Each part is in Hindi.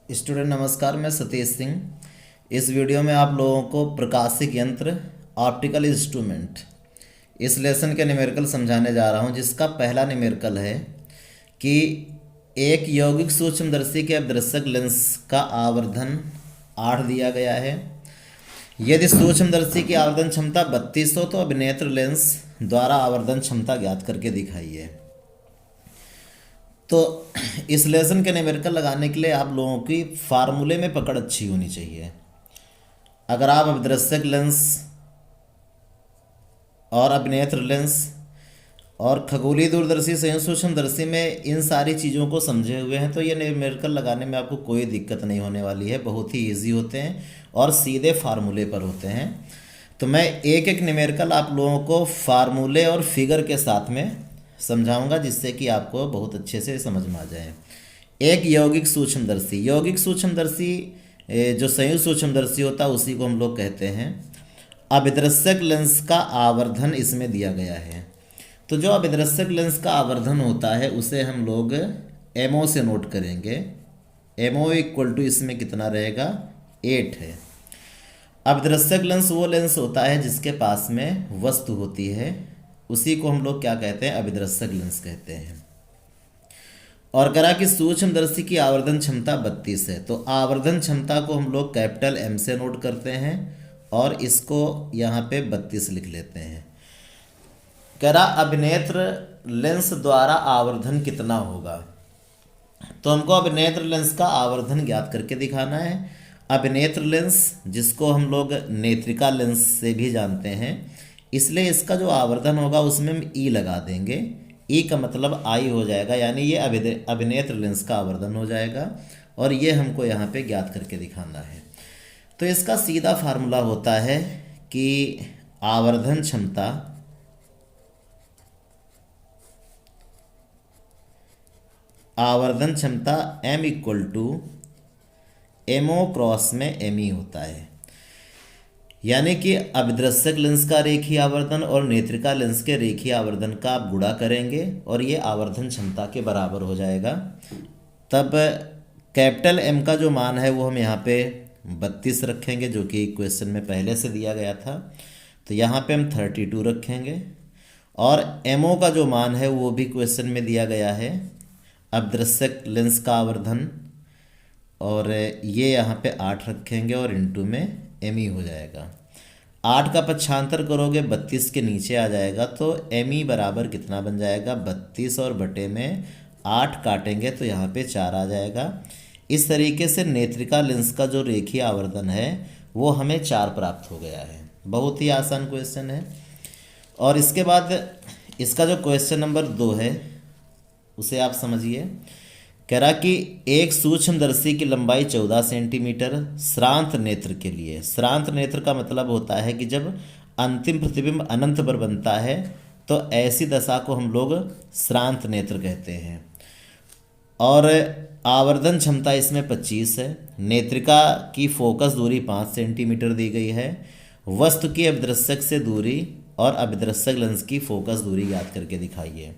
स्टूडेंट नमस्कार, मैं सतीश सिंह। इस वीडियो में आप लोगों को प्रकाशिक यंत्र ऑप्टिकल इंस्ट्रूमेंट इस लेसन के न्यूमेरिकल समझाने जा रहा हूं, जिसका पहला न्यूमेरिकल है कि एक यौगिक सूक्ष्मदर्शी के अभिदर्शक लेंस का आवर्धन 8 दिया गया है। यदि सूक्ष्मदर्शी की आवर्धन क्षमता 32 हो तो अभिनेत्र लेंस द्वारा आवर्धन क्षमता ज्ञात करके दिखाइए। तो इस लेसन के न्यूमेरिकल लगाने के लिए आप लोगों की फार्मूले में पकड़ अच्छी होनी चाहिए। अगर आप अभिदर्शक लेंस और अभिनेत्र लेंस और खगोलीय दूरदर्शी संयुक्त सूक्ष्मदर्शी में इन सारी चीज़ों को समझे हुए हैं तो ये न्यूमेरिकल लगाने में आपको कोई दिक्कत नहीं होने वाली है। बहुत ही इजी होते हैं और सीधे फार्मूले पर होते हैं। तो मैं एक एक न्यूमेरिकल आप लोगों को फार्मूले और फिगर के साथ में समझाऊंगा, जिससे कि आपको बहुत अच्छे से समझ में आ जाए। एक यौगिक सूक्ष्मदर्शी जो संयुक्त सूक्ष्मदर्शी होता है उसी को हम लोग कहते हैं। अभिदर्शक लेंस का आवर्धन इसमें दिया गया है। तो जो अभिदर्शक लेंस का आवर्धन होता है उसे हम लोग एमओ से नोट करेंगे। एमओ इक्वल टू इसमें कितना रहेगा, 8 है। अभिदर्शक लेंस वो लेंस होता है जिसके पास में वस्तु होती है, उसी को हम लोग क्या कहते हैं, अभिदर्शक लेंस कहते हैं। और करा कि सूक्ष्मदर्शी की आवर्धन क्षमता 32 है, तो आवर्धन क्षमता को हम लोग कैपिटल एम से नोट करते हैं और इसको यहाँ पे 32 लिख लेते हैं। करा अभिनेत्र लेंस द्वारा आवर्धन कितना होगा, तो हमको अभिनेत्र लेंस का आवर्धन ज्ञात करके दिखाना है। अभिनेत्र लेंस जिसको हम लोग नेत्रिका लेंस से भी जानते हैं, इसलिए इसका जो आवर्धन होगा उसमें हम ई लगा देंगे। ई का मतलब आई हो जाएगा, यानी ये अभिनेत्र लेंस का आवर्धन हो जाएगा और ये हमको यहाँ पे ज्ञात करके दिखाना है। तो इसका सीधा फार्मूला होता है कि आवर्धन क्षमता m equal to M O cross में एम ई होता है। यानी कि अभिदर्शक लेंस का रेखीय आवर्धन और नेत्रिका लेंस के रेखीय आवर्धन का आप गुणा करेंगे और ये आवर्धन क्षमता के बराबर हो जाएगा। तब कैपिटल एम का जो मान है वो हम यहाँ पे 32 रखेंगे, जो कि क्वेश्चन में पहले से दिया गया था। तो यहाँ पे हम 32 रखेंगे और एमओ का जो मान है वो भी क्वेश्चन में दिया गया है, अभिदर्शक लेंस का आवर्धन, और ये यहाँ पे 8 रखेंगे और इंटू में एम ई हो जाएगा। 8 का पक्षांतर करोगे 32 के नीचे आ जाएगा, तो एम ई बराबर कितना बन जाएगा, 32 और बटे में 8 काटेंगे तो यहाँ पे 4 आ जाएगा। इस तरीके से नेत्रिका लेंस का जो रेखीय आवर्धन है वो हमें 4 प्राप्त हो गया है। बहुत ही आसान क्वेश्चन है। और इसके बाद इसका जो क्वेश्चन नंबर 2 है उसे आप समझिए। कह रहा कि एक सूक्ष्मदर्शी की लंबाई 14 सेंटीमीटर श्रांत नेत्र के लिए, श्रांत नेत्र का मतलब होता है कि जब अंतिम प्रतिबिंब अनंत पर बनता है तो ऐसी दशा को हम लोग श्रांत नेत्र कहते हैं। और आवर्धन क्षमता इसमें 25 है। नेत्रिका की फोकस दूरी 5 सेंटीमीटर दी गई है। वस्तु की अभिदर्शक से दूरी और अभिदर्शक लेंस की फोकस दूरी याद करके दिखाइए।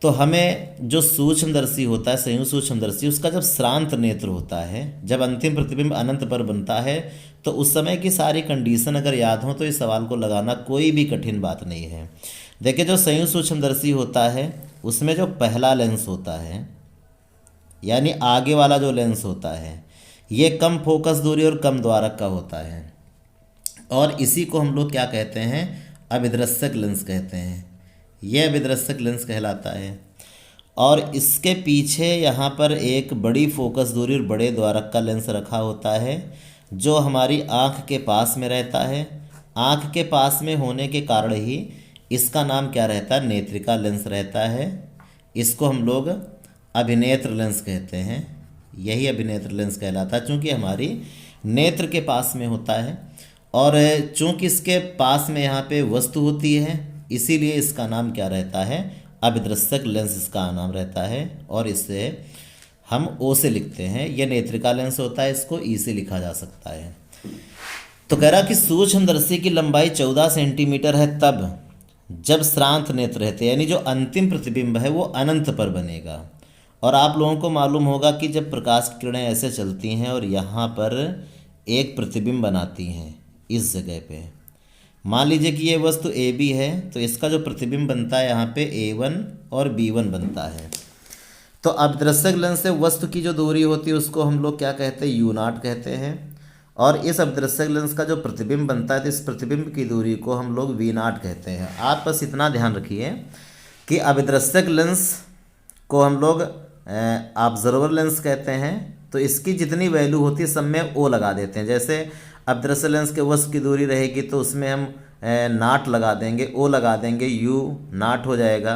तो हमें जो सूक्ष्मदर्शी होता है, संयुक्त सूक्ष्मदर्शी, उसका जब श्रांत नेत्र होता है, जब अंतिम प्रतिबिंब अनंत पर बनता है, तो उस समय की सारी कंडीशन अगर याद हो तो इस सवाल को लगाना कोई भी कठिन बात नहीं है। देखिए, जो संयुक्त सूक्ष्मदर्शी होता है उसमें जो पहला लेंस होता है, यानी आगे वाला जो लेंस होता है, ये कम फोकस दूरी और कम द्वारक का होता है और इसी को हम लोग क्या कहते हैं, अभिदर्शक लेंस कहते हैं। यह अभिदर्शक लेंस कहलाता है। और इसके पीछे यहाँ पर एक बड़ी फोकस दूरी और बड़े द्वारक का लेंस रखा होता है जो हमारी आँख के पास में रहता है। आँख के पास में होने के कारण ही इसका नाम क्या रहता है, नेत्रिका लेंस रहता है। इसको हम लोग अभिनेत्र लेंस कहते हैं। यही अभिनेत्र लेंस कहलाता है चूँकि हमारी नेत्र के पास में होता है और चूँकि इसके पास में यहाँ पे वस्तु होती है, इसीलिए इसका नाम क्या रहता है, अभिदर्शक लेंस इसका नाम रहता है। और इसे हम ओ से लिखते हैं। यह नेत्रिका लेंस होता है, इसको ई से लिखा जा सकता है। तो कह रहा कि सूक्ष्मदर्शी की लंबाई 14 सेंटीमीटर है तब जब श्रांत नेत्र रहते, यानी जो अंतिम प्रतिबिंब है वो अनंत पर बनेगा और आप लोगों को मालूम होगा कि जब प्रकाश की किरणें ऐसे चलती हैं और यहाँ पर एक प्रतिबिंब बनाती हैं इस जगह पे, मान लीजिए कि ये वस्तु ए बी है, तो इसका जो प्रतिबिंब बनता है यहाँ पे A1 और B1 बनता है। तो अपदृश्यक लेंस से वस्तु की जो दूरी होती है उसको हम लोग क्या कहते हैं, U0 कहते हैं। और इस अपदृश्यक लेंस का जो प्रतिबिंब बनता है तो इस प्रतिबिंब की दूरी को हम लोग V0 कहते हैं। आप बस इतना ध्यान रखिए कि अपदृश्यक लेंस को हम लोग ऑब्जर्वर लेंस कहते हैं, तो इसकी जितनी वैल्यू होती है सब में O लगा देते हैं। जैसे अपदृश्य लेंस के वस्तु की दूरी रहेगी तो उसमें हम नाट लगा देंगे, O लगा देंगे, U0 हो जाएगा।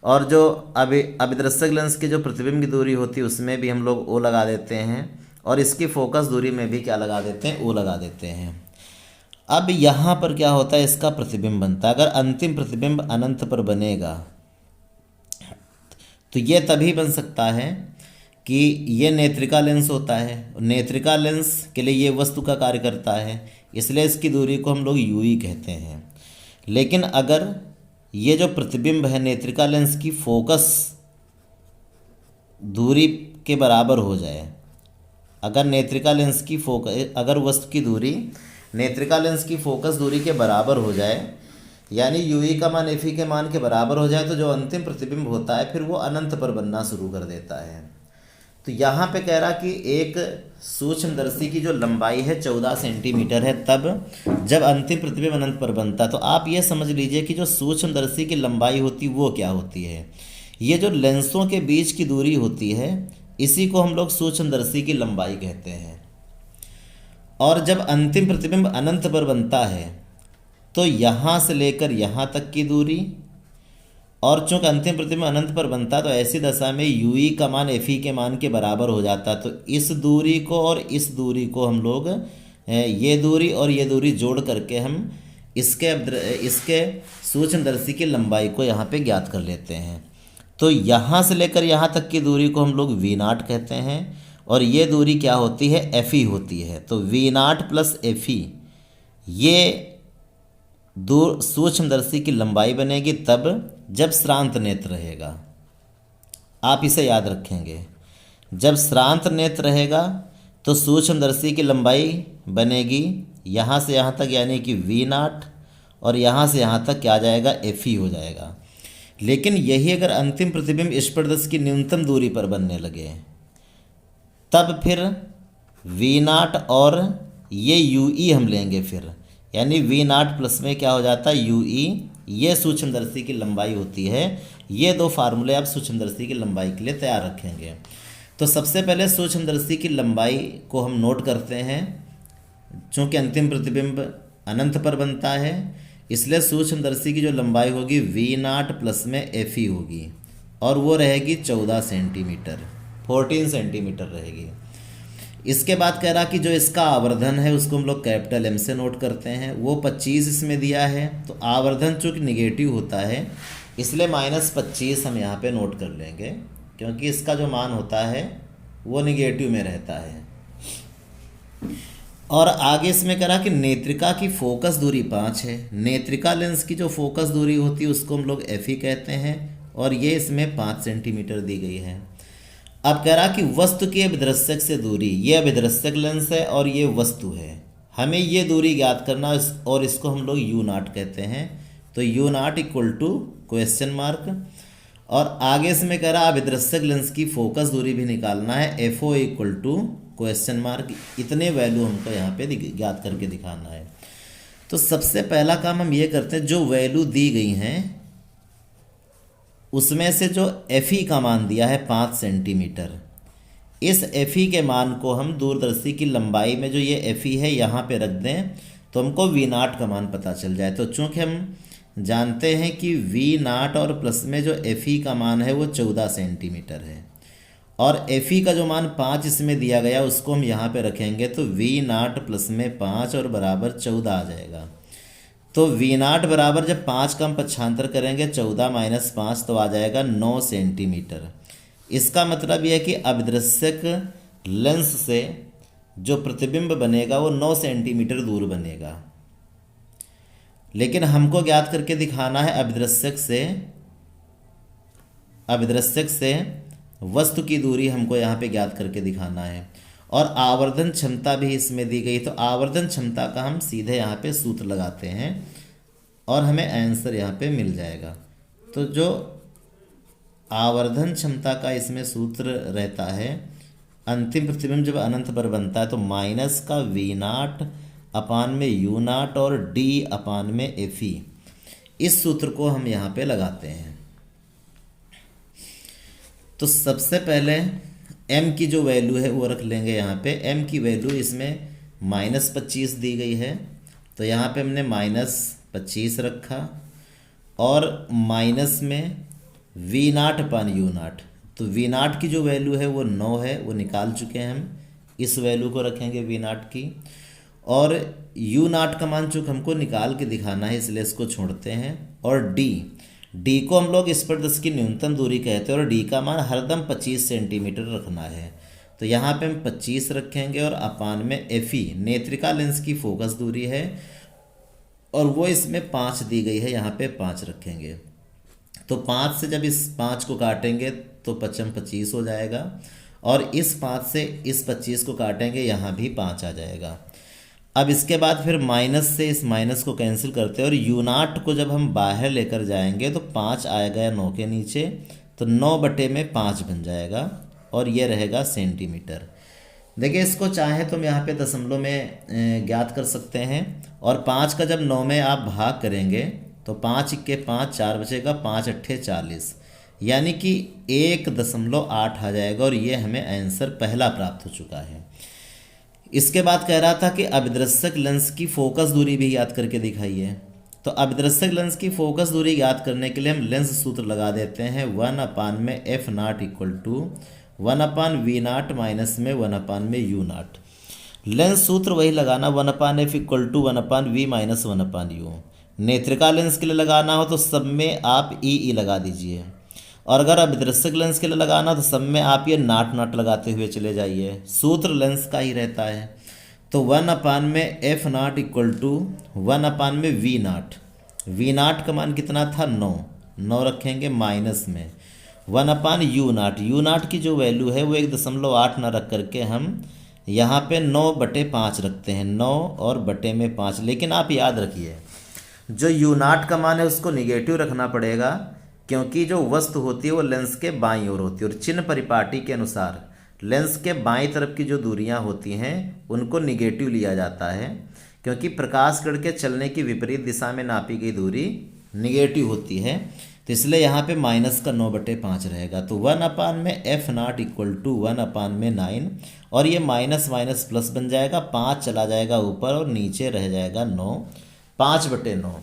और जो अभिदृश्यक लेंस की जो प्रतिबिंब की दूरी होती है उसमें भी हम लोग O लगा देते हैं, और इसकी फोकस दूरी में भी क्या लगा देते हैं, O लगा देते हैं। अब यहाँ पर क्या होता है, इसका प्रतिबिंब बनता है। अगर अंतिम प्रतिबिंब अनंत पर बनेगा तो ये तभी बन सकता है कि ये नेत्रिका लेंस होता है। नेत्रिका लेंस के लिए ये वस्तु का कार्य करता है, इसलिए इसकी दूरी को हम लोग UE कहते हैं। लेकिन अगर ये जो प्रतिबिंब है नेत्रिका लेंस की फोकस दूरी के बराबर हो जाए, अगर नेत्रिका लेंस की अगर वस्तु की दूरी नेत्रिका लेंस की फोकस दूरी के बराबर हो जाए, यानी UE का मान FE के मान के बराबर हो जाए, तो जो अंतिम प्रतिबिंब होता है फिर वो अनंत पर बनना शुरू कर देता है। तो यहाँ पे कह रहा कि एक सूक्ष्मदर्शी की जो लंबाई है 14 सेंटीमीटर है तब जब अंतिम प्रतिबिंब अनंत पर बनता है। तो आप ये समझ लीजिए कि जो सूक्ष्मदर्शी की लंबाई होती वो क्या होती है, ये जो लेंसों के बीच की दूरी होती है इसी को हम लोग सूक्ष्मदर्शी की लंबाई कहते हैं। और जब अंतिम प्रतिबिंब अनंत पर बनता है तो यहाँ से लेकर यहाँ तक की दूरी, और चूंकि अंतिम प्रतिबिंब अनंत पर बनता है तो ऐसी दशा में UE का मान FE के मान के बराबर हो जाता है। तो इस दूरी को और इस दूरी को हम लोग ये दूरी और ये दूरी जोड़ करके हम इसके सूक्ष्मदर्शी की लंबाई को यहाँ पे ज्ञात कर लेते हैं। तो यहाँ से लेकर यहाँ तक की दूरी को हम लोग V0 कहते हैं, और ये दूरी क्या होती है, FE होती है। तो V0 प्लस FE ये सूक्ष्मदर्शी की लंबाई बनेगी तब जब श्रांत नेत्र रहेगा। आप इसे याद रखेंगे, जब श्रांत नेत्र रहेगा तो सूक्ष्मदर्शी की लंबाई बनेगी यहाँ से यहाँ तक यानी कि V0, और यहाँ से यहाँ तक क्या आ जाएगा, FE हो जाएगा। लेकिन यही अगर अंतिम प्रतिबिंब स्पर्शदर्शी की न्यूनतम दूरी पर बनने लगे तब फिर V0 और ये UE हम लेंगे फिर, यानी V0 प्लस में क्या हो जाता है, UE। ये सूक्ष्मदर्शी की लंबाई होती है। ये दो फार्मूले आप सूक्ष्मदर्शी की लंबाई के लिए तैयार रखेंगे। तो सबसे पहले सूक्ष्मदर्शी की लंबाई को हम नोट करते हैं। चूँकि अंतिम प्रतिबिंब अनंत पर बनता है इसलिए सूक्ष्मदर्शी की जो लंबाई होगी V0 प्लस में FE होगी, और वो रहेगी 14 सेंटीमीटर, 14 सेंटीमीटर रहेगी। इसके बाद कह रहा कि जो इसका आवर्धन है उसको हम लोग कैपिटल M से नोट करते हैं। वो 25 इसमें दिया है, तो आवर्धन चूँकि निगेटिव होता है इसलिए -25 हम यहाँ पे नोट कर लेंगे, क्योंकि इसका जो मान होता है वो निगेटिव में रहता है। और आगे इसमें कह रहा कि नेत्रिका की फोकस दूरी 5 है। नेत्रिका लेंस की जो फोकस दूरी होती है उसको हम लोग FE कहते हैं, और ये इसमें 5 सेंटीमीटर दी गई है। अब कह रहा कि वस्तु की अभिदृश्यक से दूरी, ये अभिदृश्यक लेंस है और ये वस्तु है, हमें ये दूरी ज्ञात करना, और इसको हम लोग U0 कहते हैं। तो U0 equal to question mark, और आगे इसमें कह रहा अभिदृश्यक लेंस की फोकस दूरी भी निकालना है, FO equal to question mark. इतने वैल्यू हमको यहाँ पे ज्ञात करके दिखाना है। तो सबसे पहला काम हम ये करते हैं, जो वैल्यू दी गई हैं उसमें से जो FE का मान दिया है 5 सेंटीमीटर, इस FE के मान को हम दूरदर्शी की लंबाई में जो ये FE है यहाँ पे रख दें तो हमको V0 का मान पता चल जाए। तो चूँकि हम जानते हैं कि V0 और प्लस में जो FE का मान है वो 14 सेंटीमीटर है, और FE का जो मान 5 इसमें दिया गया उसको हम यहाँ पे रखेंगे, तो V0 प्लस में 5 और बराबर 14 आ जाएगा। तो V0 बराबर जब 5 का हम पक्षांतर करेंगे 14 माइनस 5 तो आ जाएगा 9 सेंटीमीटर। इसका मतलब यह है कि अभिदृश्यक लेंस से जो प्रतिबिंब बनेगा वो 9 सेंटीमीटर दूर बनेगा। लेकिन हमको ज्ञात करके दिखाना है अभिदृश्यक से वस्तु की दूरी हमको यहाँ पे ज्ञात करके दिखाना है और आवर्धन क्षमता भी इसमें दी गई। तो आवर्धन क्षमता का हम सीधे यहाँ पे सूत्र लगाते हैं और हमें आंसर यहाँ पे मिल जाएगा। तो जो आवर्धन क्षमता का इसमें सूत्र रहता है, अंतिम प्रतिबिंब जब अनंत पर बनता है तो माइनस का वी नाट अपान में यू नाट और डी अपान में एफ ई, इस सूत्र को हम यहाँ पे लगाते हैं। तो सबसे पहले m की जो वैल्यू है वो रख लेंगे यहाँ पे। m की वैल्यू इसमें -25 दी गई है, तो यहाँ पे हमने -25 रखा और माइनस में वी नाट अपान यू नाट। तो वी नाट की जो वैल्यू है वो 9 है, वो निकाल चुके हैं हम, इस वैल्यू को रखेंगे वी नाट की। और यू नाट का मान चूँकि हमको निकाल के दिखाना है इसलिए इसको छोड़ते हैं। और डी को हम लोग स्पर्शदर्शी की न्यूनतम दूरी कहते हैं और डी का मान हरदम 25 सेंटीमीटर रखना है। तो यहाँ पे हम 25 रखेंगे और अपान में एफ ई नेत्रिका लेंस की फोकस दूरी है और वो इसमें 5 दी गई है, यहाँ पे 5 रखेंगे। तो 5 से जब इस 5 को काटेंगे तो 25 हो जाएगा और इस 5 से इस 25 को काटेंगे, यहाँ भी 5 आ जाएगा। अब इसके बाद फिर माइनस से इस माइनस को कैंसिल करते हैं और यू नाट को जब हम बाहर लेकर जाएंगे तो 5 आएगा 9 के नीचे, तो 9/5 बन जाएगा और ये रहेगा सेंटीमीटर। देखिए इसको चाहे तो हम यहाँ पे दशमलव में ज्ञात कर सकते हैं और 5 का जब 9 में आप भाग करेंगे तो 5 के 5 4 बचेगा, 5 अट्ठे 40, यानी कि 1.8 आ जाएगा और ये हमें आंसर पहला प्राप्त हो चुका है। इसके बाद कह रहा था कि अभिदृश्यक लेंस की फोकस दूरी भी याद करके दिखाइए। तो अभिदृश्यक लेंस की फोकस दूरी याद करने के लिए हम लेंस सूत्र लगा देते हैं 1 अपान में F naught equal to 1 upon V naught minus में 1 अपान में यू नाट। लेंस सूत्र वही लगाना 1 upon f equal to 1 upon v minus 1 upon u. नेत्रिका लेंस के लिए लगाना हो तो सब में आप ई लगा दीजिए और अगर अभिदृश्यक लेंस के लिए लगाना तो सब में आप ये नाट लगाते हुए चले जाइए, सूत्र लेंस का ही रहता है। तो 1 अपान में F naught equal to 1 upon में वी नाट। वी नाट का मान कितना था 9 रखेंगे माइनस में 1 अपान यू नाट। यू नाट की जो वैल्यू है वो 1.8 ना रख करके हम यहाँ पे 9/5 रखते हैं, 9 और बटे में 5। लेकिन आप याद रखिए जो यू नाट का मान है उसको निगेटिव रखना पड़ेगा क्योंकि जो वस्तु होती है वो लेंस के बाईं ओर होती है और चिन्ह परिपाटी के अनुसार लेंस के बाईं तरफ की जो दूरियां होती हैं उनको निगेटिव लिया जाता है क्योंकि प्रकाश कण के चलने की विपरीत दिशा में नापी गई दूरी निगेटिव होती है। तो इसलिए यहाँ पे माइनस का 9/5 रहेगा। तो 1 अपान में F naught equal to 1 upon में 9 और ये माइनस माइनस प्लस बन जाएगा, 5 चला जाएगा ऊपर और नीचे रह जाएगा 9, 5/9।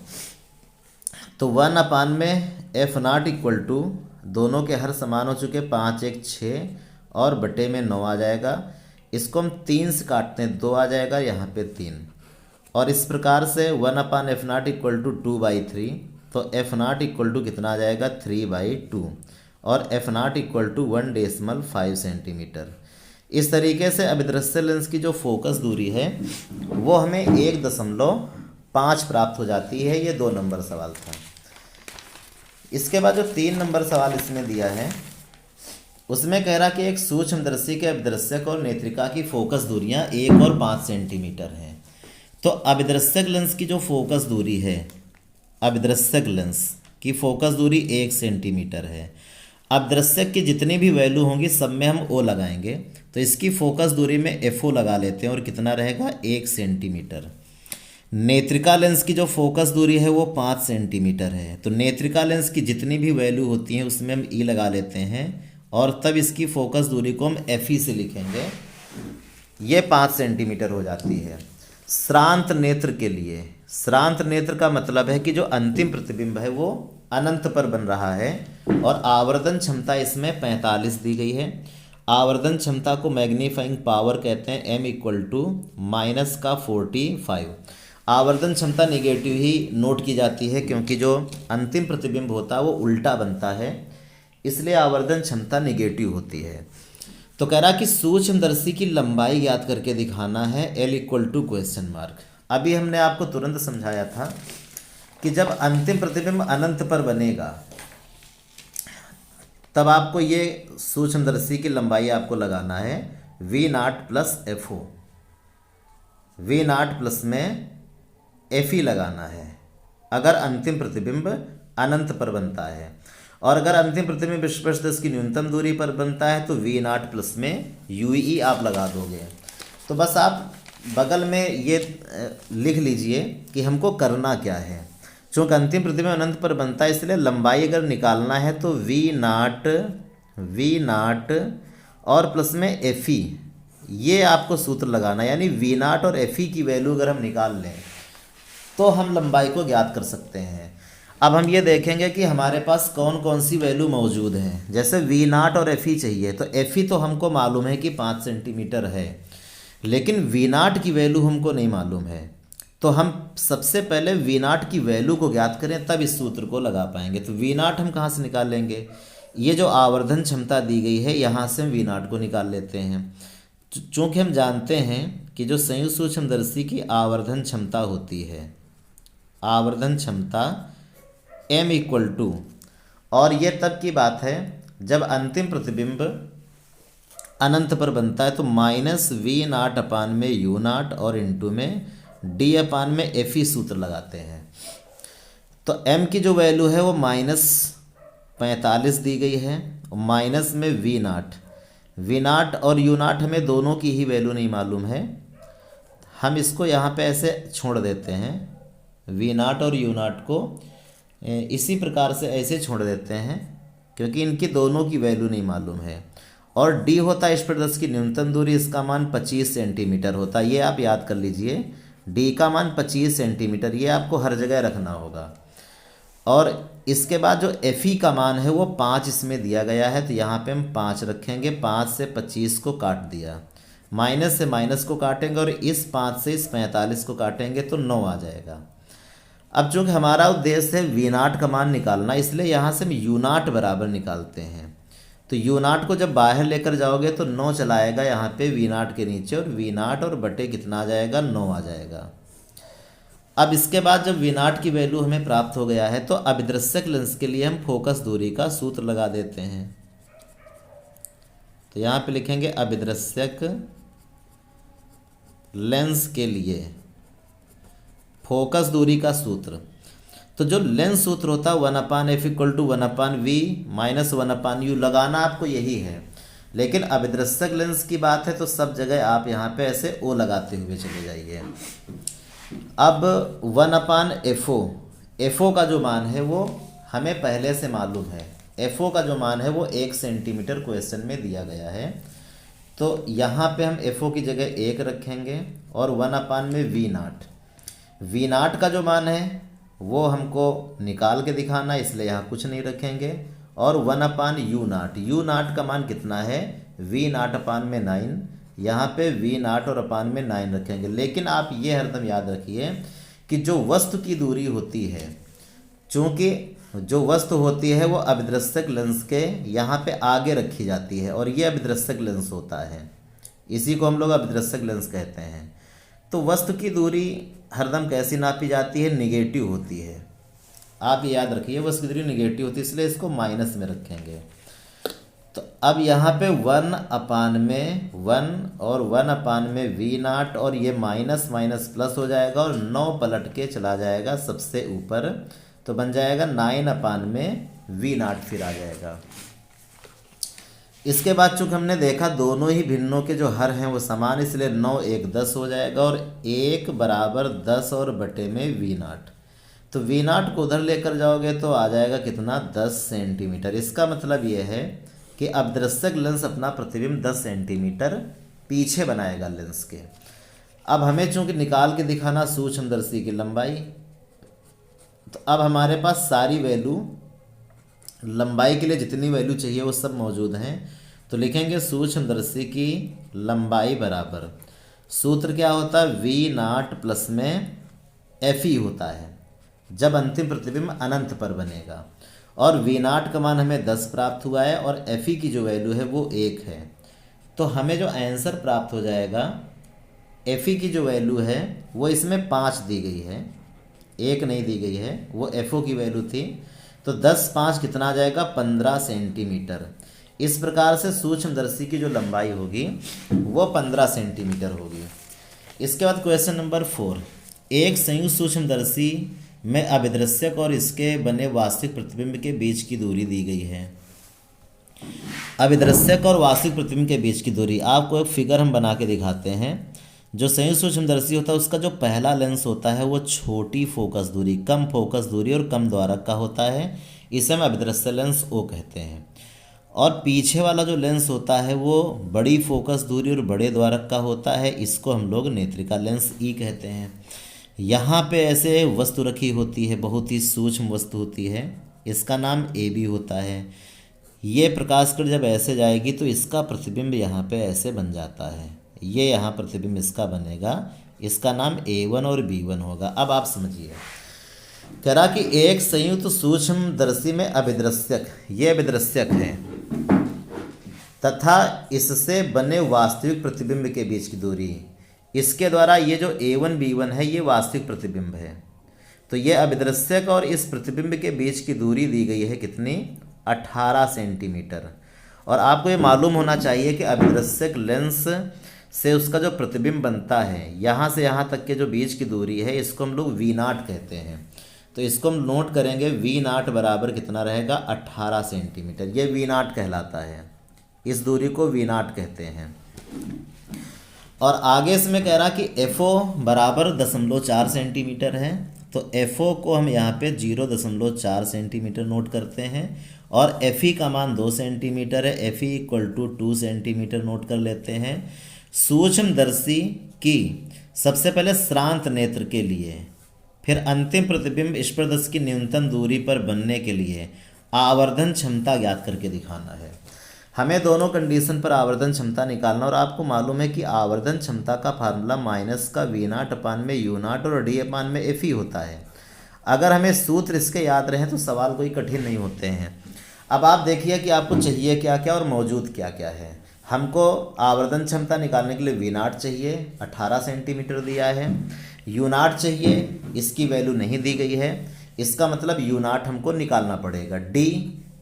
तो 1 अपान में एफ नाट इक्वल टू दोनों के हर समान हो चुके, 5 1 6 और बटे में 9 आ जाएगा। इसको हम 3 से काटते हैं 2 आ जाएगा, यहाँ पे 3 और इस प्रकार से 1 upon F naught equal to 2/3। तो एफ नाट इक्वल टू कितना आ जाएगा 3/2 और F naught equal to 1.5 centimetre. इस तरीके से अभिदृश्य लेंस की जो फोकस दूरी है वो हमें 1.5 प्राप्त हो जाती है। ये 2 नंबर सवाल था। इसके बाद जो 3 नंबर सवाल इसमें दिया है उसमें कह रहा कि एक सूक्ष्मदर्शी के अभिदृश्यक और नेत्रिका की फोकस दूरियां 1 और 5 सेंटीमीटर हैं। तो अभिदृश्यक लेंस की जो फोकस दूरी है, अभिदृश्यक लेंस की फोकस दूरी 1 सेंटीमीटर है। अभिदृश्यक की जितनी भी वैल्यू होंगी सब में हम ओ लगाएंगे, तो इसकी फोकस दूरी में एफ ओ लगा लेते हैं और कितना रहेगा 1 सेंटीमीटर। नेत्रिका लेंस की जो फोकस दूरी है वो 5 सेंटीमीटर है। तो नेत्रिका लेंस की जितनी भी वैल्यू होती हैं उसमें हम ई लगा लेते हैं और तब इसकी फोकस दूरी को हम एफ ई से लिखेंगे, ये 5 सेंटीमीटर हो जाती है। श्रांत नेत्र के लिए, श्रांत नेत्र का मतलब है कि जो अंतिम प्रतिबिंब है वो अनंत पर बन रहा है और आवर्धन क्षमता इसमें 45 दी गई है। आवर्धन क्षमता को मैग्नीफाइंग पावर कहते हैं, m इक्वल टू -45। आवर्धन क्षमता नेगेटिव ही नोट की जाती है क्योंकि जो अंतिम प्रतिबिंब होता है वो उल्टा बनता है, इसलिए आवर्धन क्षमता नेगेटिव होती है। तो कह रहा कि सूक्ष्मदर्शी की लंबाई ज्ञात करके दिखाना है, L equal to question mark. अभी हमने आपको तुरंत समझाया था कि जब अंतिम प्रतिबिंब अनंत पर बनेगा तब आपको ये सूक्ष्मदर्शी की लंबाई आपको लगाना है V naught plus F O. V naught plus में एफ ई लगाना है अगर अंतिम प्रतिबिंब अनंत पर बनता है, और अगर अंतिम प्रतिबिंब स्पर्शदर्श की न्यूनतम दूरी पर बनता है तो वी नाट प्लस में यू ई आप लगा दोगे। तो बस आप बगल में ये लिख लीजिए कि हमको करना क्या है। चूँकि अंतिम प्रतिबिंब अनंत पर बनता है इसलिए लंबाई अगर निकालना है तो वी नाट और प्लस में एफ ई, ये आपको सूत्र लगाना है। यानी वी नाट और एफ ई की वैल्यू अगर हम निकाल लें तो हम लंबाई को ज्ञात कर सकते हैं। अब हम ये देखेंगे कि हमारे पास कौन कौन सी वैल्यू मौजूद हैं। जैसे वी नाट और एफ ई चाहिए, तो एफ ई तो हमको मालूम है कि 5 सेंटीमीटर है, लेकिन वी नाट की वैल्यू हमको नहीं मालूम है। तो हम सबसे पहले वी नाट की वैल्यू को ज्ञात करें तब इस सूत्र को लगा पाएंगे। तो वी नाट हम कहाँ से निकाल लेंगे? ये जो आवर्धन क्षमता दी गई है यहाँ से हम वी नाट को निकाल लेते हैं। चूँकि हम जानते हैं कि जो संयुक्त सूक्ष्मदर्शी की आवर्धन क्षमता होती है, आवर्धन क्षमता m इक्वल टू, और ये तब की बात है जब अंतिम प्रतिबिंब अनंत पर बनता है, तो माइनस वी नाट अपान में यू नाट और इंटू में डी अपान में एफ ई सूत्र लगाते हैं। तो m की जो वैल्यू है वो -45 दी गई है, माइनस में वी नाट और यू नाट हमें दोनों की ही वैल्यू नहीं मालूम है। हम इसको यहाँ पे ऐसे छोड़ देते हैं, वी नाट और यू नाट को इसी प्रकार से ऐसे छोड़ देते हैं क्योंकि इनकी दोनों की वैल्यू नहीं मालूम है। और डी होता है स्पर्शदर्श की न्यूनतम दूरी, इसका मान 25 सेंटीमीटर होता है। ये आप याद कर लीजिए, डी का मान 25 सेंटीमीटर, ये आपको हर जगह रखना होगा। और इसके बाद जो एफ ई का मान है वो 5 इसमें दिया गया है, तो यहाँ पे हम 5 रखेंगे। 5 से 25 को काट दिया, माइनस से माइनस को काटेंगे और इस 5 से इस 45 को काटेंगे तो 9 आ जाएगा। अब चूँकि हमारा उद्देश्य है वी नाट का मान निकालना, इसलिए यहाँ से हम यू नाट बराबर निकालते हैं। तो यू नाट को जब बाहर लेकर जाओगे तो 9 चलाएगा यहाँ पे वी नाट के नीचे, और वी नाट और बटे कितना आ जाएगा? 9 आ जाएगा। अब इसके बाद जब वी नाट की वैल्यू हमें प्राप्त हो गया है तो अभिदृश्यक लेंस के लिए हम फोकस दूरी का सूत्र लगा देते हैं। तो यहाँ पे लिखेंगे अभिदृश्यक लेंस के लिए फोकस दूरी का सूत्र। तो जो लेंस सूत्र होता है 1/f equal to 1/v minus 1/u, लगाना आपको यही है। लेकिन अभिदृश्यक लेंस की बात है तो सब जगह आप यहाँ पे ऐसे ओ लगाते हुए चले जाइए। अब 1/fo, fo का जो मान है वो हमें पहले से मालूम है। fo का जो मान है वो 1 सेंटीमीटर क्वेश्चन में दिया गया है, तो यहाँ पे हम fo की जगह 1 रखेंगे और 1/v0। वी नाट का जो मान है वो हमको निकाल के दिखाना है, इसलिए यहाँ कुछ नहीं रखेंगे। और 1/u नाट, यू नाट का मान कितना है? वी नाट अपान में 9, यहाँ पे वी नाट और अपान में 9 रखेंगे। लेकिन आप ये हरदम याद रखिए कि जो वस्तु की दूरी होती है, चूँकि जो वस्तु होती है वो अभिदृश्यक लेंस के यहाँ पे आगे रखी जाती है, और ये अभिदृश्यक लेंस होता है, इसी को हम लोग अभिदृश्यक लेंस कहते हैं। तो वस्तु की दूरी हरदम कैसी नापी जाती है? निगेटिव होती है। आप ये याद रखिए, वस्तु की दूरी निगेटिव होती है, इसलिए इसको माइनस में रखेंगे। तो अब यहाँ पे 1/1 और 1/v0, और ये माइनस माइनस प्लस हो जाएगा और 9 पलट के चला जाएगा सबसे ऊपर, तो बन जाएगा 9/v0 फिर आ जाएगा। इसके बाद चूँकि हमने देखा दोनों ही भिन्नों के जो हर हैं वो समान, इसलिए 9 1 10 हो जाएगा, और 1 बराबर 10 और बटे में v0। तो v0 को उधर लेकर जाओगे तो आ जाएगा कितना? 10 सेंटीमीटर। इसका मतलब ये है कि अभिदृश्यक लेंस अपना प्रतिबिंब 10 सेंटीमीटर पीछे बनाएगा लेंस के। अब हमें चूँकि निकाल के दिखाना सूक्ष्मदर्शी की लंबाई, तो अब हमारे पास सारी वैल्यू लंबाई के लिए जितनी वैल्यू चाहिए वो सब मौजूद हैं। तो लिखेंगे सूक्ष्मदर्शी की लंबाई बराबर, सूत्र क्या होता है? v0 प्लस में fe होता है जब अंतिम प्रतिबिंब अनंत पर बनेगा, और v0 का मान हमें 10 प्राप्त हुआ है और fe की जो वैल्यू है वो 1 है। तो हमें जो आंसर प्राप्त हो जाएगा, fe की जो वैल्यू है वो इसमें 5 दी गई है, 1 नहीं दी गई है, वो fo की वैल्यू थी तो 10/5 कितना आ जाएगा, 15 सेंटीमीटर। इस प्रकार से सूक्ष्मदर्शी की जो लंबाई होगी वो 15 सेंटीमीटर होगी। इसके बाद क्वेश्चन नंबर 4, एक संयुक्त सूक्ष्मदर्शी में अभिदृश्यक और इसके बने वास्तविक प्रतिबिंब के बीच की दूरी दी गई है। अभिदृश्यक और वास्तविक प्रतिबिंब के बीच की दूरी, आपको एक फिगर हम बना के दिखाते हैं। जो संयुक्त सूक्ष्मदर्शी होता है उसका जो पहला लेंस होता है वो छोटी फोकस दूरी, कम फोकस दूरी और कम द्वारक का होता है, इसे हम अभिदृश्य लेंस ओ कहते हैं। और पीछे वाला जो लेंस होता है वो बड़ी फोकस दूरी और बड़े द्वारक का होता है, इसको हम लोग नेत्रिका लेंस ई कहते हैं। यहाँ पे ऐसे वस्तु रखी होती है, बहुत ही सूक्ष्म वस्तु होती है, इसका नाम ए बी होता है। ये प्रकाश किरण जब ऐसे जाएगी तो इसका प्रतिबिंब यहाँ पे ऐसे बन जाता है, ये यहाँ प्रतिबिंब इसका बनेगा, इसका नाम A1 और B1 होगा। अब आप समझिए, कह रहा कि एक संयुक्त सूक्ष्मदर्शी में अभिदृश्यक, ये अभिदृश्यक है, तथा इससे बने वास्तविक प्रतिबिंब के बीच की दूरी, इसके द्वारा ये जो A1 B1 है ये वास्तविक प्रतिबिंब है। तो ये अभिदृश्यक और इस प्रतिबिंब के बीच की दूरी दी गई है कितनी, 18 सेंटीमीटर। और आपको ये मालूम होना चाहिए कि अभिदृश्यक लेंस से उसका जो प्रतिबिंब बनता है, यहाँ से यहाँ तक के जो बीच की दूरी है, इसको हम लोग V0 कहते हैं। तो इसको हम नोट करेंगे, V0 बराबर कितना रहेगा, 18 सेंटीमीटर। ये V0 कहलाता है, इस दूरी को V0 कहते हैं। और आगे इसमें कह रहा कि FO बराबर 0.4 सेंटीमीटर है, तो FO को हम यहाँ पे 0.4 सेंटीमीटर नोट करते हैं। और FE का मान 2 सेंटीमीटर है, FE = 2 सेंटीमीटर नोट कर लेते हैं। सूक्ष्मदर्शी की सबसे पहले श्रांत नेत्र के लिए, फिर अंतिम प्रतिबिंब स्पर्शदर्शी की न्यूनतम दूरी पर बनने के लिए आवर्धन क्षमता ज्ञात करके दिखाना है। हमें दोनों कंडीशन पर आवर्धन क्षमता निकालना, और आपको मालूम है कि आवर्धन क्षमता का फार्मूला माइनस का V0/U0 और D/FE होता है। अगर हमें सूत्र इसके याद रहे तो सवाल कोई कठिन नहीं होते हैं। अब आप देखिए कि आपको चाहिए क्या क्या और मौजूद क्या क्या है। हमको आवर्धन क्षमता निकालने के लिए V0 चाहिए, 18 सेंटीमीटर दिया है। U0 चाहिए, इसकी वैल्यू नहीं दी गई है, इसका मतलब U0 हमको निकालना पड़ेगा। D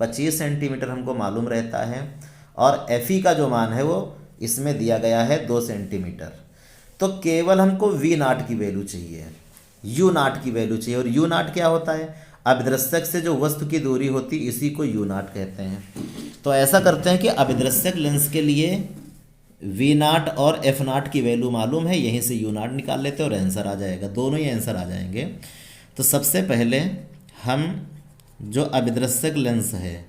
25 सेंटीमीटर हमको मालूम रहता है, और FE का जो मान है वो इसमें दिया गया है 2 सेंटीमीटर। तो केवल हमको V0 की वैल्यू चाहिए, U0 की वैल्यू चाहिए। और U0 क्या होता है, अभिदृश्यक से जो वस्तु की दूरी होती इसी को U0 कहते हैं। तो ऐसा करते हैं कि अभिदृश्यक लेंस के लिए V0 और F0 की वैल्यू मालूम है, यहीं से U0 निकाल लेते हैं और आंसर आ जाएगा, दोनों ही आंसर आ जाएंगे। तो सबसे पहले हम जो अभिदृश्यक लेंस है,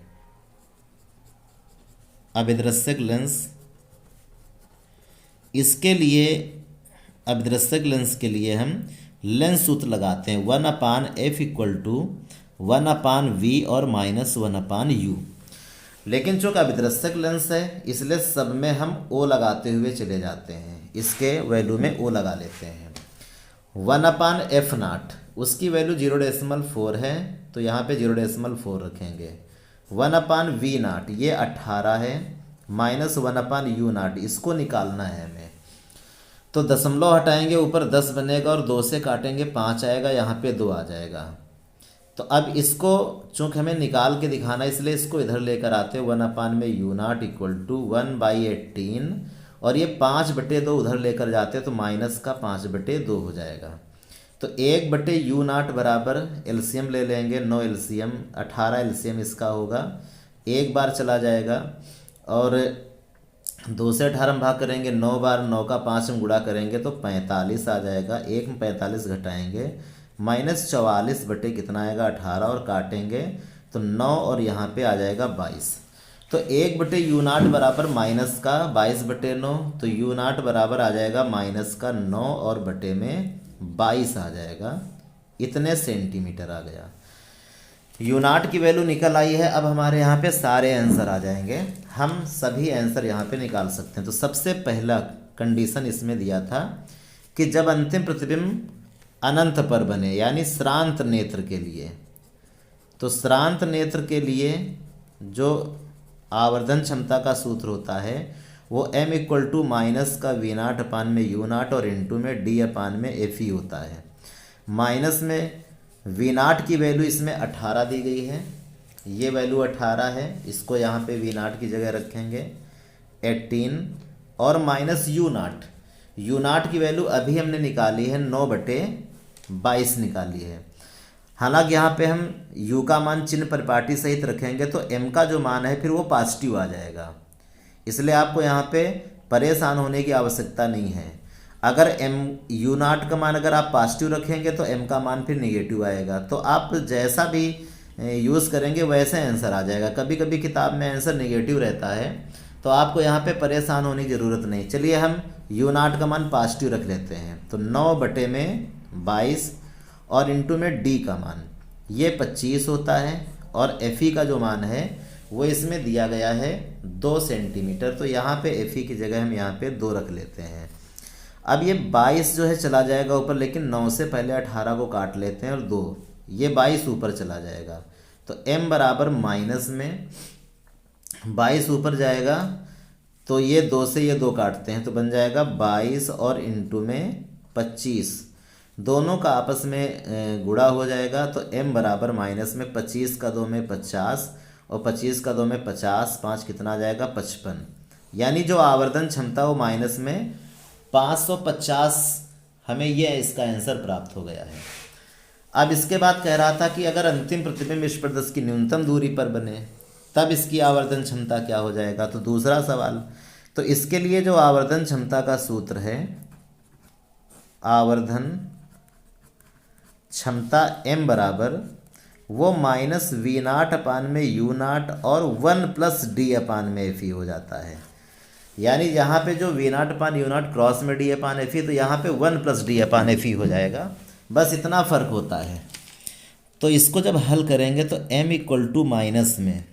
अभिदृश्यक लेंस, इसके लिए अभिदृश्यक लेंस के लिए हम लेंस सूत्र लगाते हैं, 1/F = 1/V और -1/U। लेकिन चूँकि अभिदृश्यक लेंस है इसलिए सब में हम O लगाते हुए चले जाते हैं, इसके वैल्यू में O लगा लेते हैं। 1/F0 उसकी वैल्यू 0.4 है, तो यहाँ पे 0.4 रखेंगे। 1/V0 ये 18 है, -1/U0 इसको निकालना है हमें। तो दशमलव हटाएंगे, ऊपर 10 बनेगा और 2 से काटेंगे 5 आएगा, यहाँ पे 2 आ जाएगा। तो अब इसको चूँकि हमें निकाल के दिखाना है इसलिए इसको इधर लेकर आते हैं। 1/U0 = 1/18, और ये 5/2 उधर लेकर जाते हैं तो -5/2 हो जाएगा। तो 1/U0 बराबर एलसीएम ले लेंगे, 9 एलसीएम 18 एलसीएम इसका होगा, एक बार चला जाएगा, और 2 से 18 हम भाग करेंगे, 9 बार 9 का 5 हम गुणा करेंगे तो 45 आ जाएगा। एक में 45 घटाएंगे, -44 कितना आएगा 18, और काटेंगे तो 9 और यहाँ पे आ जाएगा 22। तो 1/U0 बराबर -22/9, तो U0 बराबर आ जाएगा -9 और बटे में 22 आ जाएगा, इतने सेंटीमीटर आ गया। U0 की वैल्यू निकल आई है। अब हमारे यहाँ पे सारे आंसर आ जाएंगे, हम सभी आंसर यहाँ पे निकाल सकते हैं। तो सबसे पहला कंडीशन इसमें दिया था कि जब अंतिम प्रतिबिंब अनंत पर बने, यानी श्रांत नेत्र के लिए। तो श्रांत नेत्र के लिए जो आवर्धन क्षमता का सूत्र होता है वो M = -V0/U0 और इंटू में D/FE होता है। माइनस में V0 की वैल्यू इसमें 18 दी गई है, ये वैल्यू 18 है, इसको यहाँ पे V0 की जगह रखेंगे 18 और माइनस U0 की वैल्यू अभी हमने निकाली है 9/22 निकाली है। हालांकि यहाँ पे हम U का मान चिन्ह परिपाटी सहित रखेंगे तो M का जो मान है फिर वो पॉजिटिव आ जाएगा, इसलिए आपको यहाँ पे परेशान होने की आवश्यकता नहीं है। अगर U0 का मान अगर आप पॉजिटिव रखेंगे तो M का मान फिर नेगेटिव आएगा, तो आप जैसा भी यूज़ करेंगे वैसे आंसर आ जाएगा। कभी कभी किताब में आंसर नेगेटिव रहता है, तो आपको यहाँ पे परेशान होने की ज़रूरत नहीं। चलिए हम U0 का मान पॉजिटिव रख लेते हैं, तो 9/22 और इंटू में D का मान ये 25 होता है, और FE का जो मान है वो इसमें दिया गया है 2 सेंटीमीटर, तो यहाँ पे FE की जगह हम यहाँ पे 2 रख लेते हैं। अब ये 22 जो है चला जाएगा ऊपर, लेकिन 9 से पहले 18 को काट लेते हैं और 2, ये 22 ऊपर चला जाएगा, तो M बराबर माइनस में 22 ऊपर जाएगा, तो ये 2 से ये 2 काटते हैं तो बन जाएगा 22 और इंटू में 25, दोनों का आपस में गुणा हो जाएगा, तो M बराबर माइनस में 25 का 2 में 50 और 25 का 2 में 50, 5 कितना आ जाएगा 55, यानी जो आवर्धन क्षमता वो माइनस में 550, हमें ये इसका आंसर प्राप्त हो गया है। अब इसके बाद कह रहा था कि अगर अंतिम प्रतिबिंब इस प्रदर्श की न्यूनतम दूरी पर बने तब इसकी आवर्धन क्षमता क्या हो जाएगा। तो दूसरा सवाल, तो इसके लिए जो आवर्धन क्षमता का सूत्र है, आवर्धन क्षमता M बराबर वो माइनस V0 अपान में U0 और 1 प्लस D अपान में FE हो जाता है। यानी यहाँ पे जो V0 अपान U0 क्रॉस में D अपान FE, तो यहाँ पे 1 प्लस D अपान FE हो जाएगा, बस इतना फ़र्क होता है। तो इसको जब हल करेंगे तो M इक्वल टू माइनस में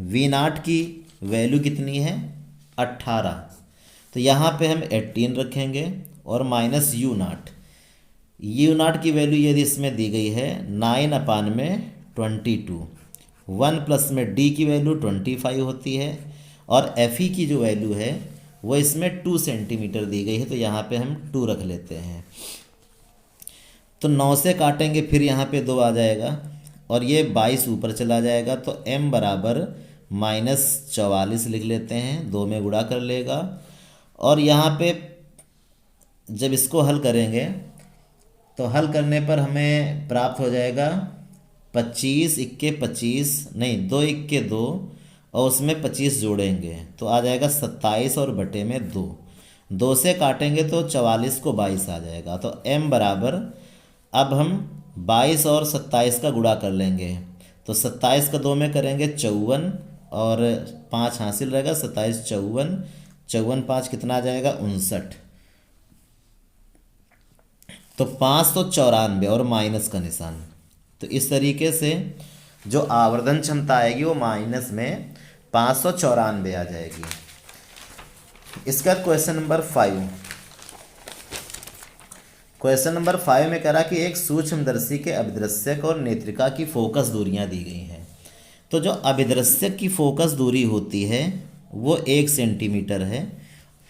V0 की वैल्यू कितनी है 18, तो यहाँ पे हम 18 रखेंगे और माइनस U0 की वैल्यू यदि इसमें दी गई है 9 अपान में 22, 1 प्लस में D की वैल्यू 25 होती है, और FE की जो वैल्यू है वो इसमें 2 सेंटीमीटर दी गई है, तो यहाँ पे हम 2 रख लेते हैं। तो 9 से काटेंगे फिर यहाँ पे 2 आ जाएगा और ये 22 ऊपर चला जाएगा, तो M बराबर माइनस 44 लिख लेते हैं, 2 में गुणा कर लेगा, और यहाँ पे जब इसको हल करेंगे तो हल करने पर हमें प्राप्त हो जाएगा 25 इक्के 25 नहीं 2 इक्के 2 और उसमें 25 जोड़ेंगे तो आ जाएगा 27 और बटे में 2 से काटेंगे तो 44 को 22 आ जाएगा। तो M बराबर, अब हम 22 और 27 का गुणा कर लेंगे, तो 27 का 2 में करेंगे 54 और 5 हासिल रहेगा, 27 54 5 कितना आ जाएगा 59, तो 5 तो 94 और माइनस का निशान। तो इस तरीके से जो आवर्धन क्षमता आएगी वो माइनस में 594 आ जाएगी। इसका क्वेश्चन नंबर 5, क्वेश्चन नंबर 5 में कह रहा कि एक सूक्ष्मदर्शी के अभिदृश्यक और नेत्रिका की फोकस दूरियां दी गई हैं। तो जो अभिदृश्यक की फोकस दूरी होती है वो 1 सेंटीमीटर है,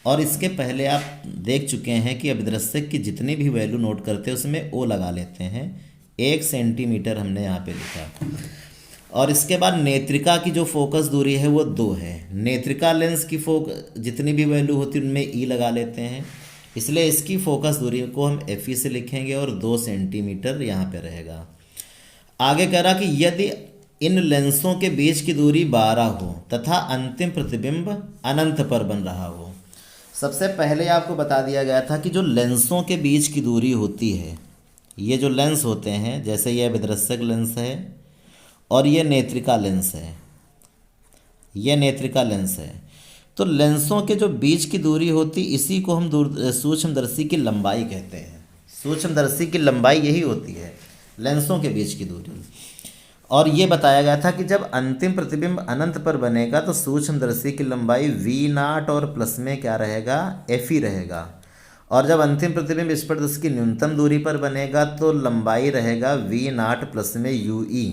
और इसके पहले आप देख चुके हैं कि अभिदृश्यक की जितनी भी वैल्यू नोट करते हैं उसमें ओ लगा लेते हैं। 1 सेंटीमीटर हमने यहाँ पे लिखा। और इसके बाद नेत्रिका की जो फोकस दूरी है वो 2 है। नेत्रिका लेंस की जितनी भी वैल्यू होती है उनमें ई लगा लेते हैं, इसलिए इसकी फोकस दूरी को हम FE से लिखेंगे और 2 सेंटीमीटर यहाँ पे रहेगा। आगे कह रहा कि यदि इन लेंसों के बीच की दूरी 12 हो तथा अंतिम प्रतिबिंब अनंत पर बन रहा हो। सबसे पहले आपको बता दिया गया था कि जो लेंसों के बीच की दूरी होती है, ये जो लेंस होते हैं, जैसे ये अभिदृश्यक लेंस है और ये नेत्रिका लेंस है, ये नेत्रिका लेंस है, तो लेंसों के जो बीच की दूरी होती इसी को हम सूक्ष्मदर्शी की लंबाई कहते हैं। सूक्ष्मदर्शी की लंबाई यही होती है, लेंसों के बीच की दूरी। और ये बताया गया था कि जब अंतिम प्रतिबिंब अनंत पर बनेगा तो सूक्ष्मदर्शी की लंबाई V0 और प्लस में क्या रहेगा FE रहेगा, और जब अंतिम प्रतिबिंब इस प्रदर्श की न्यूनतम दूरी पर बनेगा तो लंबाई रहेगा V0 प्लस में UE।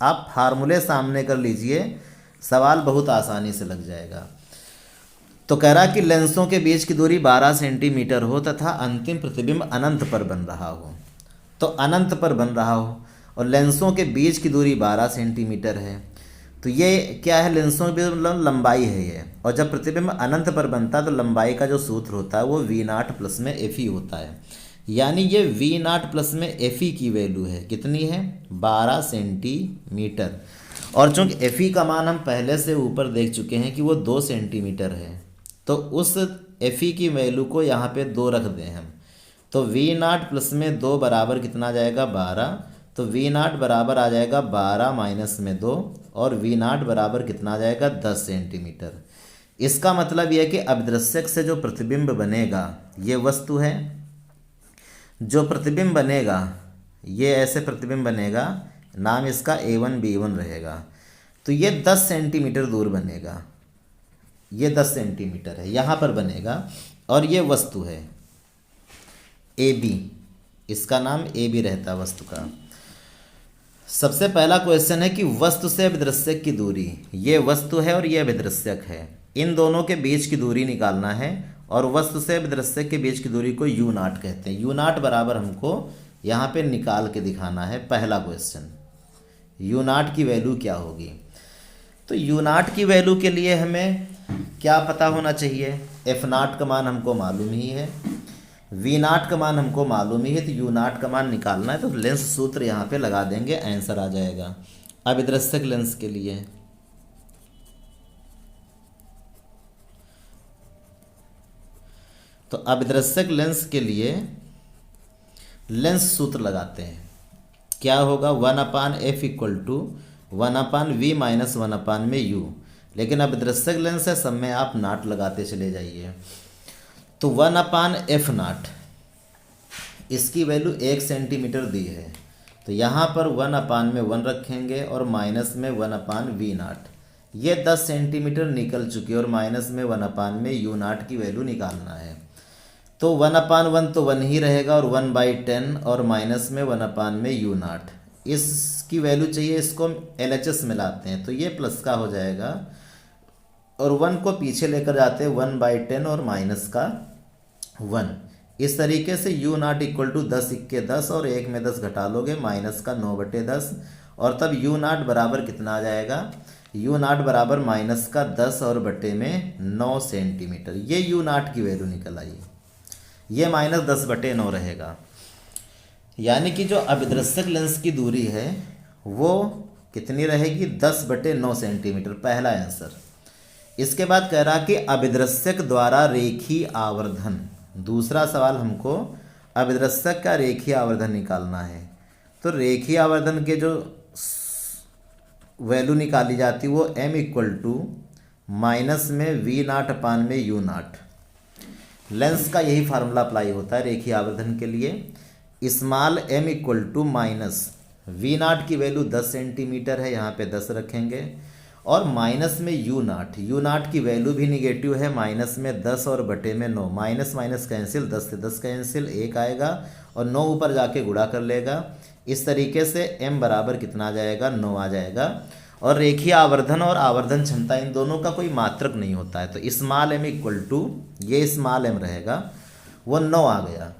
आप फार्मूले सामने कर लीजिए, सवाल बहुत आसानी से लग जाएगा। तो कह रहा कि लेंसों के बीच की दूरी 12 सेंटीमीटर हो तथा अंतिम प्रतिबिंब अनंत पर बन रहा हो। तो अनंत पर बन रहा हो और लेंसों के बीच की दूरी 12 सेंटीमीटर है, तो ये क्या है, लेंसों की मतलब लंबाई है ये। और जब प्रतिबिंब अनंत पर बनता है तो लंबाई का जो सूत्र होता है वो वी नाट प्लस में एफ ई होता है। यानी ये वी नाट प्लस में एफ ई की वैल्यू है, कितनी है, 12 सेंटीमीटर। और चूंकि एफ ई का मान हम पहले से ऊपर देख चुके हैं कि वो 2 सेंटीमीटर है, तो उस एफ ई की वैल्यू को यहाँ पे 2 रख दें हम, तो वी नाट प्लस में 2 बराबर कितना आ जाएगा, 12। तो वी नाट बराबर आ जाएगा 12 माइनस में 2, और वी नाट बराबर कितना आ जाएगा, 10 सेंटीमीटर। इसका मतलब यह है कि अभिदृश्यक से जो प्रतिबिंब बनेगा, ये वस्तु है, जो प्रतिबिंब बनेगा ये ऐसे प्रतिबिंब बनेगा, नाम इसका A1 B1 रहेगा। तो ये 10 सेंटीमीटर दूर बनेगा, ये 10 सेंटीमीटर है, यहाँ पर बनेगा। और ये वस्तु है AB, इसका नाम AB रहता है वस्तु का। सबसे पहला क्वेश्चन है कि वस्तु से अभिदृश्यक की दूरी, ये वस्तु है और ये अभिदृश्यक है, इन दोनों के बीच की दूरी निकालना है। और वस्तु से अभिदृश्यक के बीच की दूरी को यू नाट कहते हैं। यू नाट बराबर हमको यहाँ पे निकाल के दिखाना है। पहला क्वेश्चन, यू नाट की वैल्यू क्या होगी। तो यू नाट की वैल्यू के लिए हमें क्या पता होना चाहिए, एफ नाट का मान हमको मालूम ही है, वी नाट का मान हमको मालूम ही है, तो यू नाट का मान निकालना है। तो लेंस सूत्र यहाँ पे लगा देंगे, आंसर आ जाएगा। अभिदृश्यक लेंस के लिए तो अभिदृश्यक लेंस के लिए लेंस सूत्र लगाते हैं। क्या होगा, 1/f equal to 1/v minus 1/में u। लेकिन अभिदृश्यक लेंस है, सब में आप नाट लगाते चले जाइए। तो 1/f नाट, इसकी वैल्यू 1 सेंटीमीटर दी है, तो यहाँ पर 1/में 1 रखेंगे और माइनस में 1/v नाट। ये 10 सेंटीमीटर निकल चुकी है और माइनस में 1/में u नाट की वैल्यू निकालना है। तो 1/1 तो 1 ही रहेगा और 1/10 और माइनस में 1/में u नाट, इसकी वैल्यू चाहिए, इसको LHS मिलाते हैं तो ये प्लस का हो जाएगा और 1 को पीछे लेकर जाते हैं, 1/10 और माइनस का 1। इस तरीके से u नाट इक्वल टू 10 × 10 और 1 में 10 घटा लोगे, माइनस का 9/10, और तब u नाट बराबर कितना आ जाएगा, u नाट बराबर माइनस का 10 और बटे में 9 सेंटीमीटर। ये u नाट की वैल्यू निकल आई, ये माइनस 10/9 रहेगा। यानी कि जो अभिदृश्यक लेंस की दूरी है वो कितनी रहेगी, 10/9 सेंटीमीटर, पहला आंसर। इसके बाद कह रहा कि अभिदृश्यक द्वारा रेखीय आवर्धन, दूसरा सवाल हमको अभिदृश्यक का रेखीय आवर्धन निकालना है। तो रेखीय आवर्धन के जो वैल्यू निकाली जाती वो m इक्वल टू माइनस में v नाट अपान में u नाट। लेंस का यही फार्मूला अप्लाई होता है रेखीय आवर्धन के लिए। Small m equal to minus we naught की वैल्यू 10 सेंटीमीटर है, यहाँ पे 10 रखेंगे, और माइनस में u नाट की वैल्यू भी निगेटिव है, माइनस में 10 और बटे में 9, माइनस माइनस कैंसिल, 10 से 10 कैंसिल, 1 आएगा और 9 ऊपर जाके गुणा कर लेगा। इस तरीके से m बराबर कितना आ जाएगा, 9 आ जाएगा। और रेखीय आवर्धन और आवर्धन क्षमता इन दोनों का कोई मात्रक नहीं होता है, तो स्मॉल m इक्वल टू ये स्मॉल m रहेगा, वो 9 आ गया।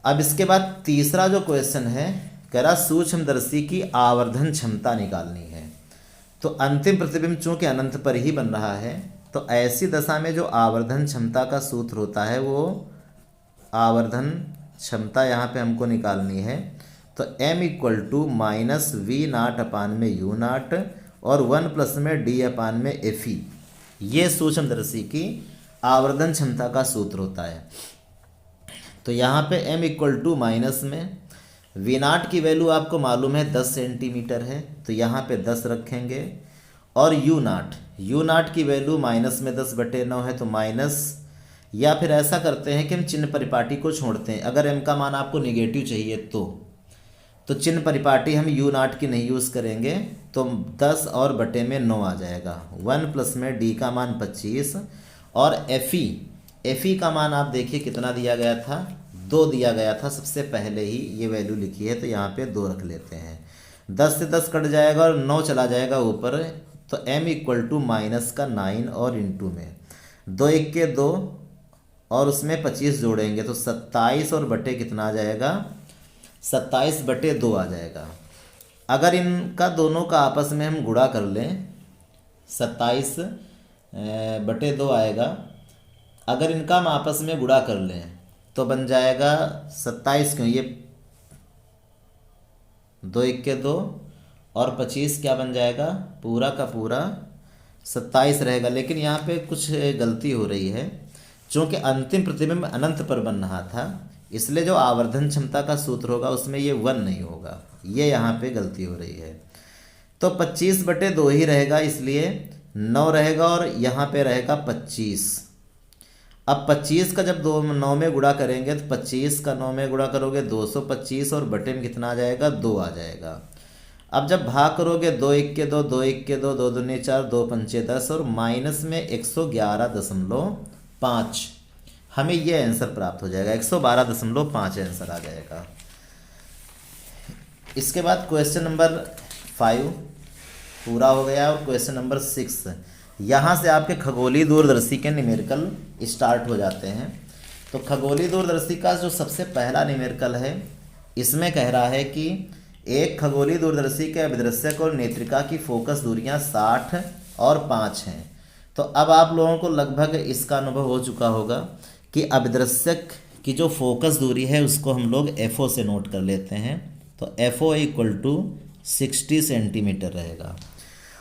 अब इसके बाद तीसरा जो क्वेश्चन है, कह रहा सूक्ष्मदर्शी की आवर्धन क्षमता निकालनी है। तो अंतिम प्रतिबिंब चूंकि अनंत पर ही बन रहा है, तो ऐसी दशा में जो आवर्धन क्षमता का सूत्र होता है वो आवर्धन क्षमता यहाँ पे हमको निकालनी है। तो m equal to minus we naught upon में u नाट और 1 प्लस में d अपान में एफ ई, ये सूक्ष्मदर्शी की आवर्धन क्षमता का सूत्र होता है। तो यहाँ पे m इक्वल टू माइनस में वी नाट की वैल्यू आपको मालूम है 10 सेंटीमीटर है, तो यहाँ पे 10 रखेंगे, और u नाट की वैल्यू माइनस में 10/9 है, तो माइनस, या फिर ऐसा करते हैं कि हम चिन्ह परिपाटी को छोड़ते हैं। अगर m का मान आपको निगेटिव चाहिए तो चिन्ह परिपाटी हम u नाट की नहीं यूज़ करेंगे, तो 10 और बटे में 9 आ जाएगा। 1 प्लस में d का मान 25 और एफ ई का मान आप देखिए कितना दिया गया था, 2 दिया गया था सबसे पहले ही, ये वैल्यू लिखी है, तो यहाँ पे 2 रख लेते हैं। 10 से 10 कट जाएगा और 9 चला जाएगा ऊपर, तो m इक्वल टू माइनस का 9 और इंटू में 2 1 के 2 और उसमें 25 जोड़ेंगे तो 27 और बटे कितना आ जाएगा, 27/2 आ जाएगा। अगर इनका दोनों का आपस में हम गुणा कर लें 27/2 आएगा। अगर इनका हम आपस में गुणा कर लें तो बन जाएगा 27, क्यों ये 2 1 2 और 25 क्या बन जाएगा, पूरा का पूरा 27 रहेगा। लेकिन यहाँ पे कुछ गलती हो रही है, चूँकि अंतिम प्रतिबिंब अनंत पर बन रहा था, इसलिए जो आवर्धन क्षमता का सूत्र होगा उसमें ये 1 नहीं होगा, ये यहाँ पे गलती हो रही है। तो 25/2 ही रहेगा, इसलिए 9 रहेगा और यहाँ पे रहेगा 25। अब 25 का जब 9 में गुणा करेंगे तो 25 का 9 में गुणा करोगे 225 और बटे में कितना आ जाएगा, 2 आ जाएगा। अब जब भाग करोगे 2 1 2 2 1 2 2 दूनी 4 2 पंचे 10 और माइनस में 111.5, हमें ये आंसर प्राप्त हो जाएगा, 112.5 आंसर आ जाएगा। इसके बाद क्वेश्चन नंबर 5 पूरा हो गया और क्वेश्चन नंबर 6, यहाँ से आपके खगोलीय दूरदर्शी के न्यूमेरिकल स्टार्ट हो जाते हैं। तो खगोलीय दूरदर्शी का जो सबसे पहला न्यूमेरिकल है, इसमें कह रहा है कि एक खगोलीय दूरदर्शी के अभिदृश्यक और नेत्रिका की फोकस दूरियां 60 और 5 हैं। तो अब आप लोगों को लगभग इसका अनुभव हो चुका होगा कि अभिदृश्यक की जो फोकस दूरी है उसको हम लोग FO से नोट कर लेते हैं। तो FO = 60 सेंटीमीटर रहेगा।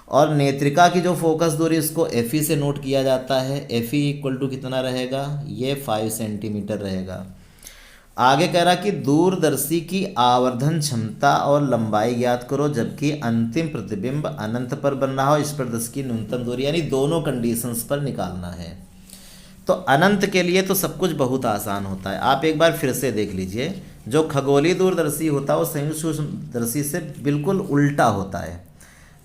और नेत्रिका की जो फोकस दूरी उसको FE से नोट किया जाता है। FE = कितना रहेगा, ये 5 सेंटीमीटर रहेगा। आगे कह रहा कि दूरदर्शी की आवर्धन क्षमता और लंबाई ज्ञात करो जबकि अंतिम प्रतिबिंब अनंत पर बन रहा हो, इस प्रदर्श की न्यूनतम दूरी, यानी दोनों कंडीशंस पर निकालना है। तो अनंत के लिए तो सब कुछ बहुत आसान होता है। आप एक बार फिर से देख लीजिए, जो खगोलीय दूरदर्शी होता है वो संयुक्त सूक्ष्मदर्शी से बिल्कुल उल्टा होता है।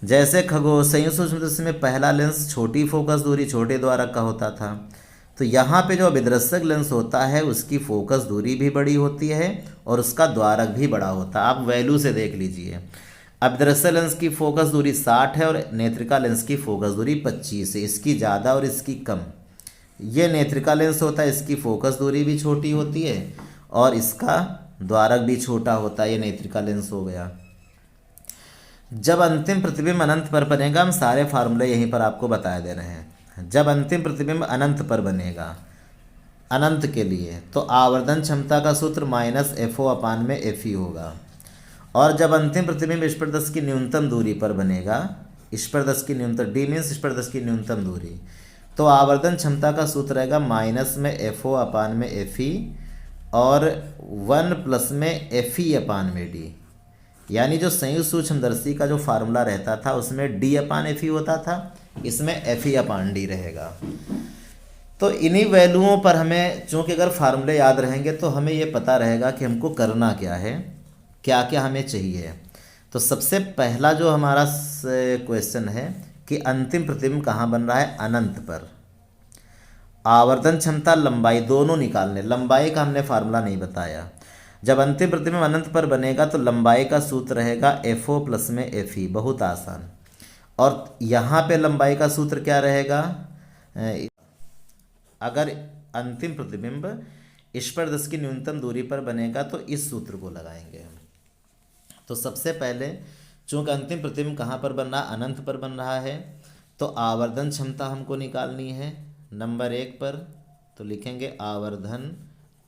जैसे संयुक्त सूक्ष्मदर्शी में पहला लेंस छोटी फोकस दूरी छोटे द्वारक का होता था, तो यहाँ पे जो अभिदृश्यक लेंस होता है उसकी फोकस दूरी भी बड़ी होती है और उसका द्वारक भी बड़ा होता है। आप वैल्यू से देख लीजिए, अभिदृश्य लेंस की फोकस दूरी 60 है और नेत्रिका लेंस की फोकस दूरी 25 है, इसकी ज़्यादा और इसकी कम। ये नेत्रिका लेंस होता है, इसकी फोकस दूरी भी छोटी होती है और इसका द्वारक भी छोटा होता है, ये नेत्रिका लेंस हो गया। जब अंतिम प्रतिबिंब अनंत पर बनेगा, हम सारे फार्मूले यहीं पर आपको बता दे रहे हैं। जब अंतिम प्रतिबिंब अनंत पर बनेगा, अनंत के लिए, तो आवर्धन क्षमता का सूत्र -FO/FE होगा। और जब अंतिम प्रतिबिंब स्पर्शदर्श की न्यूनतम दूरी पर बनेगा, स्पर्शदर्श की न्यूनतम, D मीन्स स्पर्शदर्श की न्यूनतम दूरी, तो आवर्धन क्षमता का सूत्र रहेगा -FO/FE और 1 + FE/D। यानी जो संयुक्त सूक्ष्मदर्शी का जो फार्मूला रहता था उसमें D/FE होता था, इसमें FE/D रहेगा। तो इन्हीं वैल्यूओं पर हमें, चूँकि अगर फार्मूले याद रहेंगे तो हमें ये पता रहेगा कि हमको करना क्या है, क्या क्या हमें चाहिए। तो सबसे पहला जो हमारा क्वेश्चन है कि अंतिम प्रतिबिंब कहाँ बन रहा है, अनंत पर। आवर्धन क्षमता लंबाई दोनों निकालने, लंबाई का हमने फार्मूला नहीं बताया। जब अंतिम प्रतिबिंब अनंत पर बनेगा तो लंबाई का सूत्र रहेगा FO + FE, बहुत आसान। और यहाँ पे लंबाई का सूत्र क्या रहेगा, अगर अंतिम प्रतिबिंब स्पर्शदर्श की न्यूनतम दूरी पर बनेगा तो इस सूत्र को लगाएंगे हम। तो सबसे पहले चूँकि अंतिम प्रतिबिंब कहाँ पर बन रहा है, अनंत पर बन रहा है, तो आवर्धन क्षमता हमको निकालनी है नंबर 1 पर। तो लिखेंगे आवर्धन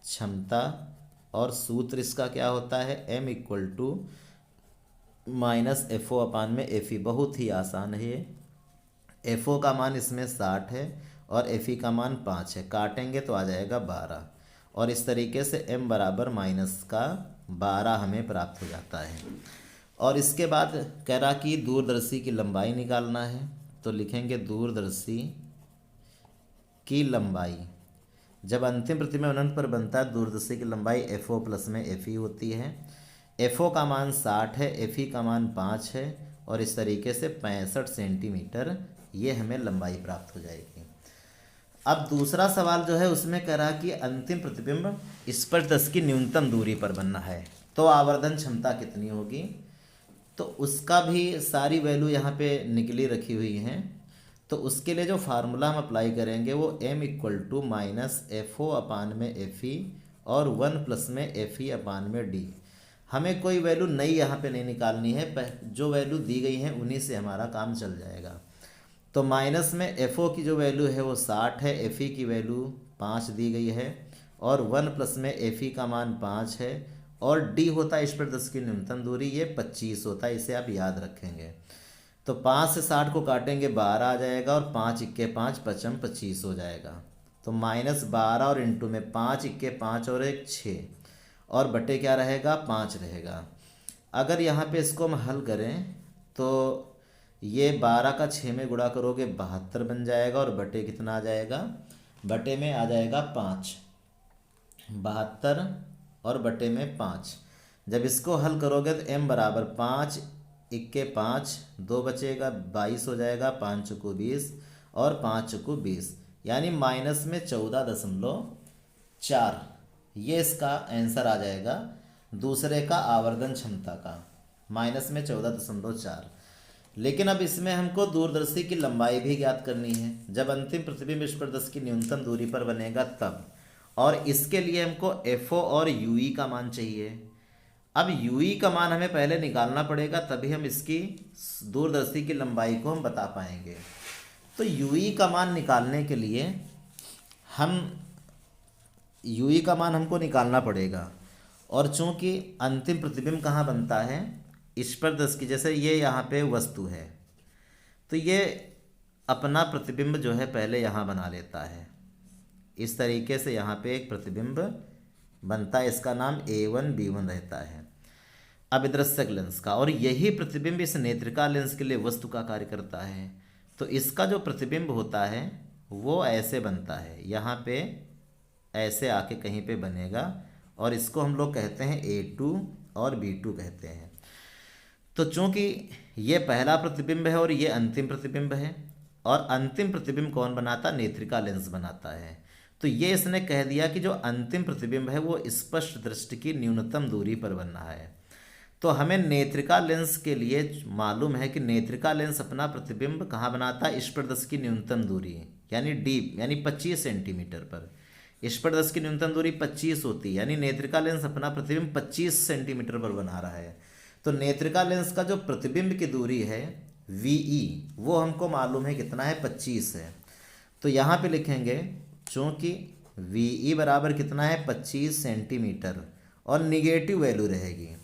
क्षमता और सूत्र इसका क्या होता है, M = -FO/FE। बहुत ही आसान है ये। FO का मान इसमें 60 है और FE का मान 5 है, काटेंगे तो आ जाएगा 12 और इस तरीके से M = -12 हमें प्राप्त हो जाता है। और इसके बाद कह रहा कि दूरदर्शी की लंबाई निकालना है, तो लिखेंगे दूरदर्शी की लंबाई। जब अंतिम प्रतिबिंब अनंत पर बनता है, दूरदर्शी की लंबाई FO + FE होती है। FO का मान 60 है, FE का मान 5 है और इस तरीके से 65 सेंटीमीटर ये हमें लंबाई प्राप्त हो जाएगी। अब दूसरा सवाल जो है उसमें कह रहा कि अंतिम प्रतिबिंब स्पर्शदर्श की न्यूनतम दूरी पर बनना है, तो आवर्धन क्षमता कितनी होगी। तो उसका भी सारी वैल्यू यहाँ पे निकली रखी हुई हैं। तो उसके लिए जो फार्मूला हम अप्लाई करेंगे वो M = -FO/FE और 1 + FE/D। हमें कोई वैल्यू नई यहाँ पे नहीं निकालनी है, जो वैल्यू दी गई हैं उन्हीं से हमारा काम चल जाएगा। तो माइनस में एफ ओ की जो वैल्यू है वो 60 है, एफ ई की वैल्यू 5 दी गई है, और 1 प्लस में एफ ई का मान 5 है, और डी होता है स्पर्शदर्शी की न्यूनतम दूरी, ये 25 होता है, इसे आप याद रखेंगे। तो 5 से 60 को काटेंगे 12 आ जाएगा, और 5 इक्के 5 पचम 25 हो जाएगा। तो -12 और इंटू में 5 इक्के 5 और 1 6, और बटे क्या रहेगा 5 रहेगा। अगर यहाँ पे इसको हम हल करें तो ये 12 का 6 में गुणा करोगे 72 बन जाएगा, और बटे कितना आ जाएगा, बटे में आ जाएगा 5, 72 और बटे में 5। जब इसको हल करोगे तो m बराबर 5 इक्के 5 2 बचेगा 22 हो जाएगा, 5 चौको 20 और 5 चौको 20, यानी माइनस में 14.4, ये इसका आंसर आ जाएगा दूसरे का आवर्धन क्षमता का, माइनस में 14.4। लेकिन अब इसमें हमको दूरदर्शी की लंबाई भी ज्ञात करनी है, जब अंतिम प्रतिबिंब स्पर्शदर्शी की न्यूनतम दूरी पर बनेगा तब, और इसके लिए हमको एफओ और यूई का मान चाहिए। अब यूई का मान हमें पहले निकालना पड़ेगा, तभी हम इसकी दूरदर्शी की लंबाई को हम बता पाएंगे। तो यूई का मान निकालने के लिए यूई का मान हमको निकालना पड़ेगा, और चूंकि अंतिम प्रतिबिंब कहाँ बनता है, स्पर्शदर्शी की, जैसे ये यहाँ पे वस्तु है तो ये अपना प्रतिबिंब जो है पहले यहाँ बना लेता है, इस तरीके से यहाँ पे एक प्रतिबिंब बनता है, इसका नाम A1 B1 रहता है अभिदृश्यक लेंस का, और यही प्रतिबिंब इस नेत्रिका लेंस के लिए वस्तु का कार्य करता है। तो इसका जो प्रतिबिंब होता है वो ऐसे बनता है, यहाँ पे ऐसे आके कहीं पे बनेगा, और इसको हम लोग कहते हैं A2 और B2 कहते हैं। तो चूंकि ये पहला प्रतिबिंब है और ये अंतिम प्रतिबिंब है, और अंतिम प्रतिबिंब कौन बनाता, नेत्रिका लेंस बनाता है, तो ये इसने कह दिया कि जो अंतिम प्रतिबिंब है वो स्पष्ट दृष्टि की न्यूनतम दूरी पर बन रहा है। तो हमें नेत्रिका लेंस के लिए मालूम है कि नेत्रिका लेंस अपना प्रतिबिंब कहाँ बनाता है, स्पर्शदर्शी की न्यूनतम दूरी यानी डी यानी 25 सेंटीमीटर पर। स्पर्शदर्शी की न्यूनतम दूरी 25 होती है, यानी नेत्रिका लेंस अपना प्रतिबिंब 25 सेंटीमीटर पर बना रहा है। तो नेत्रिका लेंस का जो प्रतिबिंब की दूरी है VE वो हमको मालूम है कितना है, 25 है। तो यहाँ पे लिखेंगे चूँकि VE बराबर कितना है 25 सेंटीमीटर, और निगेटिव वैल्यू रहेगी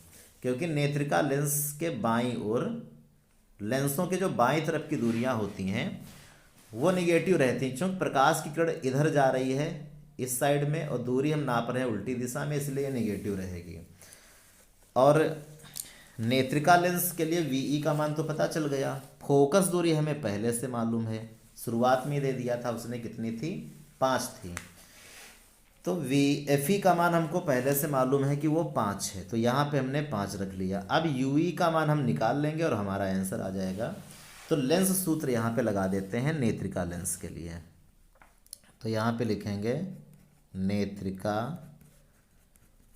क्योंकि नेत्रिका लेंस के बाईं ओर, लेंसों के जो बाईं तरफ की दूरियां होती हैं वो निगेटिव रहती हैं, चूँकि प्रकाश की किरण इधर जा रही है इस साइड में, और दूरी हम नाप रहे हैं उल्टी दिशा में, इसलिए नेगेटिव रहेगी। और नेत्रिका लेंस के लिए VE का मान तो पता चल गया, फोकस दूरी हमें पहले से मालूम है, शुरुआत में दे दिया था उसने, कितनी थी 5 थी। तो FE का मान हमको पहले से मालूम है कि वो 5 है, तो यहाँ पे हमने 5 रख लिया। अब UE का मान हम निकाल लेंगे और हमारा आंसर आ जाएगा। तो लेंस सूत्र यहाँ पे लगा देते हैं नेत्रिका लेंस के लिए। तो यहाँ पे लिखेंगे नेत्रिका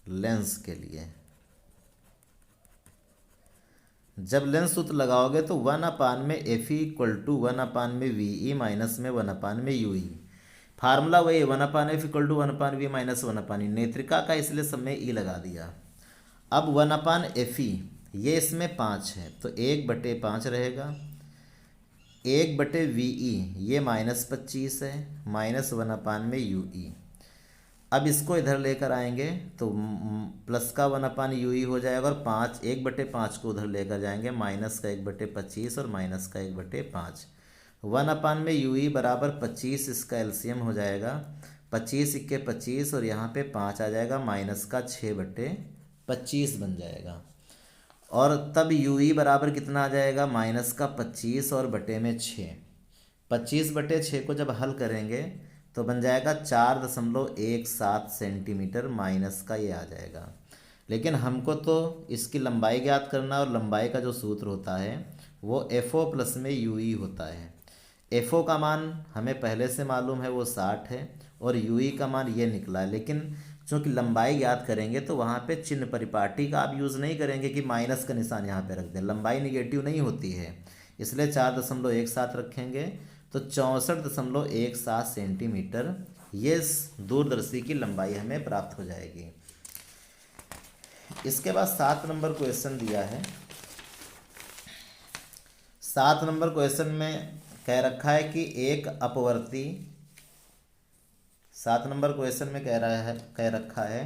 लेंस के लिए जब लेंस सूत्र लगाओगे तो 1/FE = 1/में VE माइनस में 1/में UE। फार्मूला वही 1/F = 1/V माइनस 1/E। नेत्रिका का इसलिए सब में E लगा दिया। अब 1/FE ये इसमें 5 है तो 1/5 रहेगा, 1/VE ये -25 है, माइनस 1/में UE। अब इसको इधर लेकर आएंगे तो प्लस का 1/UE हो जाएगा, और 1/5 को उधर लेकर जाएंगे, माइनस का 1/25 और माइनस का 1/5। 1/में UE बराबर 25, इसका एलसीएम हो जाएगा 25 इक्के 25, और यहाँ पे 5 आ जाएगा, माइनस का 6/25 बन जाएगा। और तब UE बराबर कितना आ जाएगा, माइनस का 25 और बटे में 6। 25/6 को जब हल करेंगे तो बन जाएगा 4.17 सेंटीमीटर, माइनस का ये आ जाएगा। लेकिन हमको तो इसकी लंबाई ज्ञात करना, और लंबाई का जो सूत्र होता है वो FO प्लस में UE होता है। FO का मान हमें पहले से मालूम है वो 60 है, और UE का मान ये निकला है। लेकिन चूँकि लंबाई ज्ञात करेंगे तो वहाँ पे चिन्ह परिपाटी का आप यूज़ नहीं करेंगे कि माइनस का निशान यहाँ पे रख दें, लंबाई निगेटिव नहीं होती है, इसलिए 4.17 रखेंगे। तो 64.17 सेंटीमीटर ये दूरदर्शी की लंबाई हमें प्राप्त हो जाएगी। इसके बाद 7 नंबर क्वेश्चन दिया है। 7 नंबर क्वेश्चन में कह रखा है कि एक अपवर्ती, 7 नंबर क्वेश्चन में कह रखा है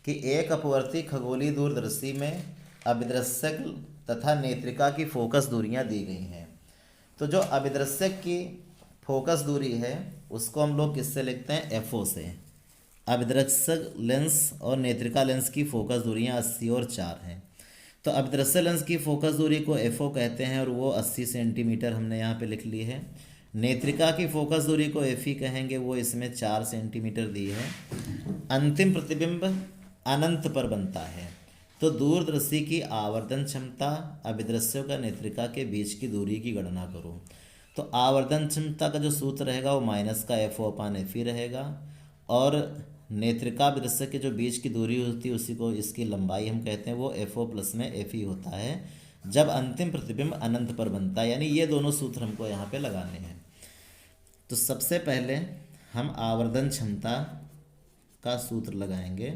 कि एक अपवर्ती खगोलीय दूरदर्शी में अभिदृश्यक तथा नेत्रिका की फोकस दूरियां दी गई हैं। तो जो अभिदृश्यक की फोकस दूरी है उसको हम लोग किससे लिखते हैं, एफओ से। अभिदृश्यक लेंस और नेत्रिका लेंस की फोकस दूरियां 80 और 4 हैं। तो अभिदृश्य लेंस की फोकस दूरी को एफओ कहते हैं और वो 80 सेंटीमीटर हमने यहाँ पे लिख ली है। नेत्रिका की फोकस दूरी को एफई कहेंगे, वो इसमें 4 सेंटीमीटर दी है। अंतिम प्रतिबिंब अनंत पर बनता है। तो दूरदर्शी की आवर्धन क्षमता अभिदृश्यों का नेत्रिका के बीच की दूरी की गणना करो। तो आवर्धन क्षमता का जो सूत्र रहेगा वो माइनस का F O upon F E रहेगा, और नेत्रिका अभिदृश्य के जो बीच की दूरी होती है उसी को, इसकी लंबाई हम कहते हैं, वो एफ ओ प्लस में एफ ई होता है जब अंतिम प्रतिबिंब अनंत पर बनता है। यानी ये दोनों सूत्र हमको यहाँ पे लगाने हैं। तो सबसे पहले हम आवर्धन क्षमता का सूत्र लगाएंगे।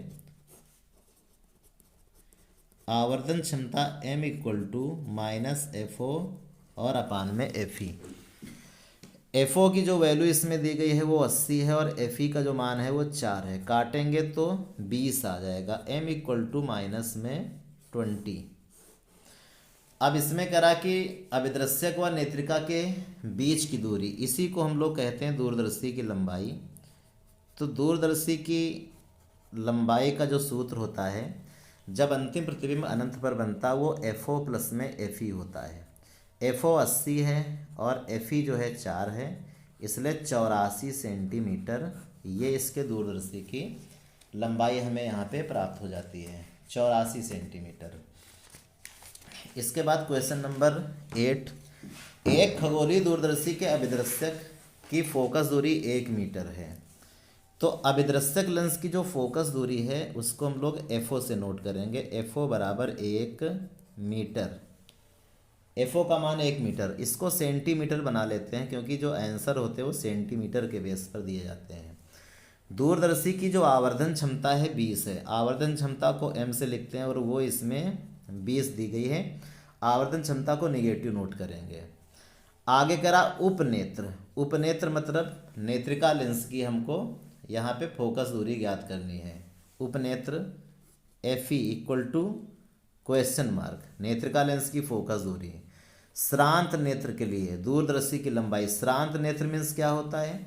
आवर्धन क्षमता m equal to minus F O और अपान में एफ ई। एफ ओ की जो वैल्यू इसमें दी गई है वो 80 है और एफ ई का जो मान है वो 4 है। काटेंगे तो 20 आ जाएगा। m इक्वल टू माइनस में 20। अब इसमें करा कि अभिदृश्यक व नेत्रिका के बीच की दूरी, इसी को हम लोग कहते हैं दूरदर्शी की लंबाई। तो दूरदर्शी की लंबाई का जो सूत्र होता है जब अंतिम प्रतिबिंब अनंत पर बनता वो एफ ओ प्लस में एफ ई होता है। एफ ओ 80 है और एफ ई जो है 4 है, इसलिए 84 सेंटीमीटर ये इसके दूरदर्शी की लंबाई हमें यहाँ पे प्राप्त हो जाती है, 84 सेंटीमीटर। इसके बाद क्वेश्चन नंबर 8, एक खगोलीय दूरदर्शी के अभिदृश्यक की फोकस दूरी 1 मीटर है। तो अभिदृश्यक लेंस की जो फोकस दूरी है उसको हम लोग एफओ से नोट करेंगे। एफओ बराबर 1 मीटर। एफओ का मान 1 मीटर। इसको सेंटीमीटर बना लेते हैं क्योंकि जो आंसर होते हैं वो सेंटीमीटर के बेस पर दिए जाते हैं। दूरदर्शी की जो आवर्धन क्षमता है 20 है। आवर्धन क्षमता को m से लिखते हैं और वो इसमें 20 दी गई है। आवर्धन क्षमता को निगेटिव नोट करेंगे। आगे करा उपनेत्र। उपनेत्र मतलब नेत्रिका लेंस की हमको यहाँ पे फोकस दूरी ज्ञात करनी है। उपनेत्र f e equal to question mark, नेत्रिका लेंस की फोकस दूरी। श्रांत नेत्र के लिए दूरदर्शी की लंबाई। श्रांत नेत्र मीन्स क्या होता है,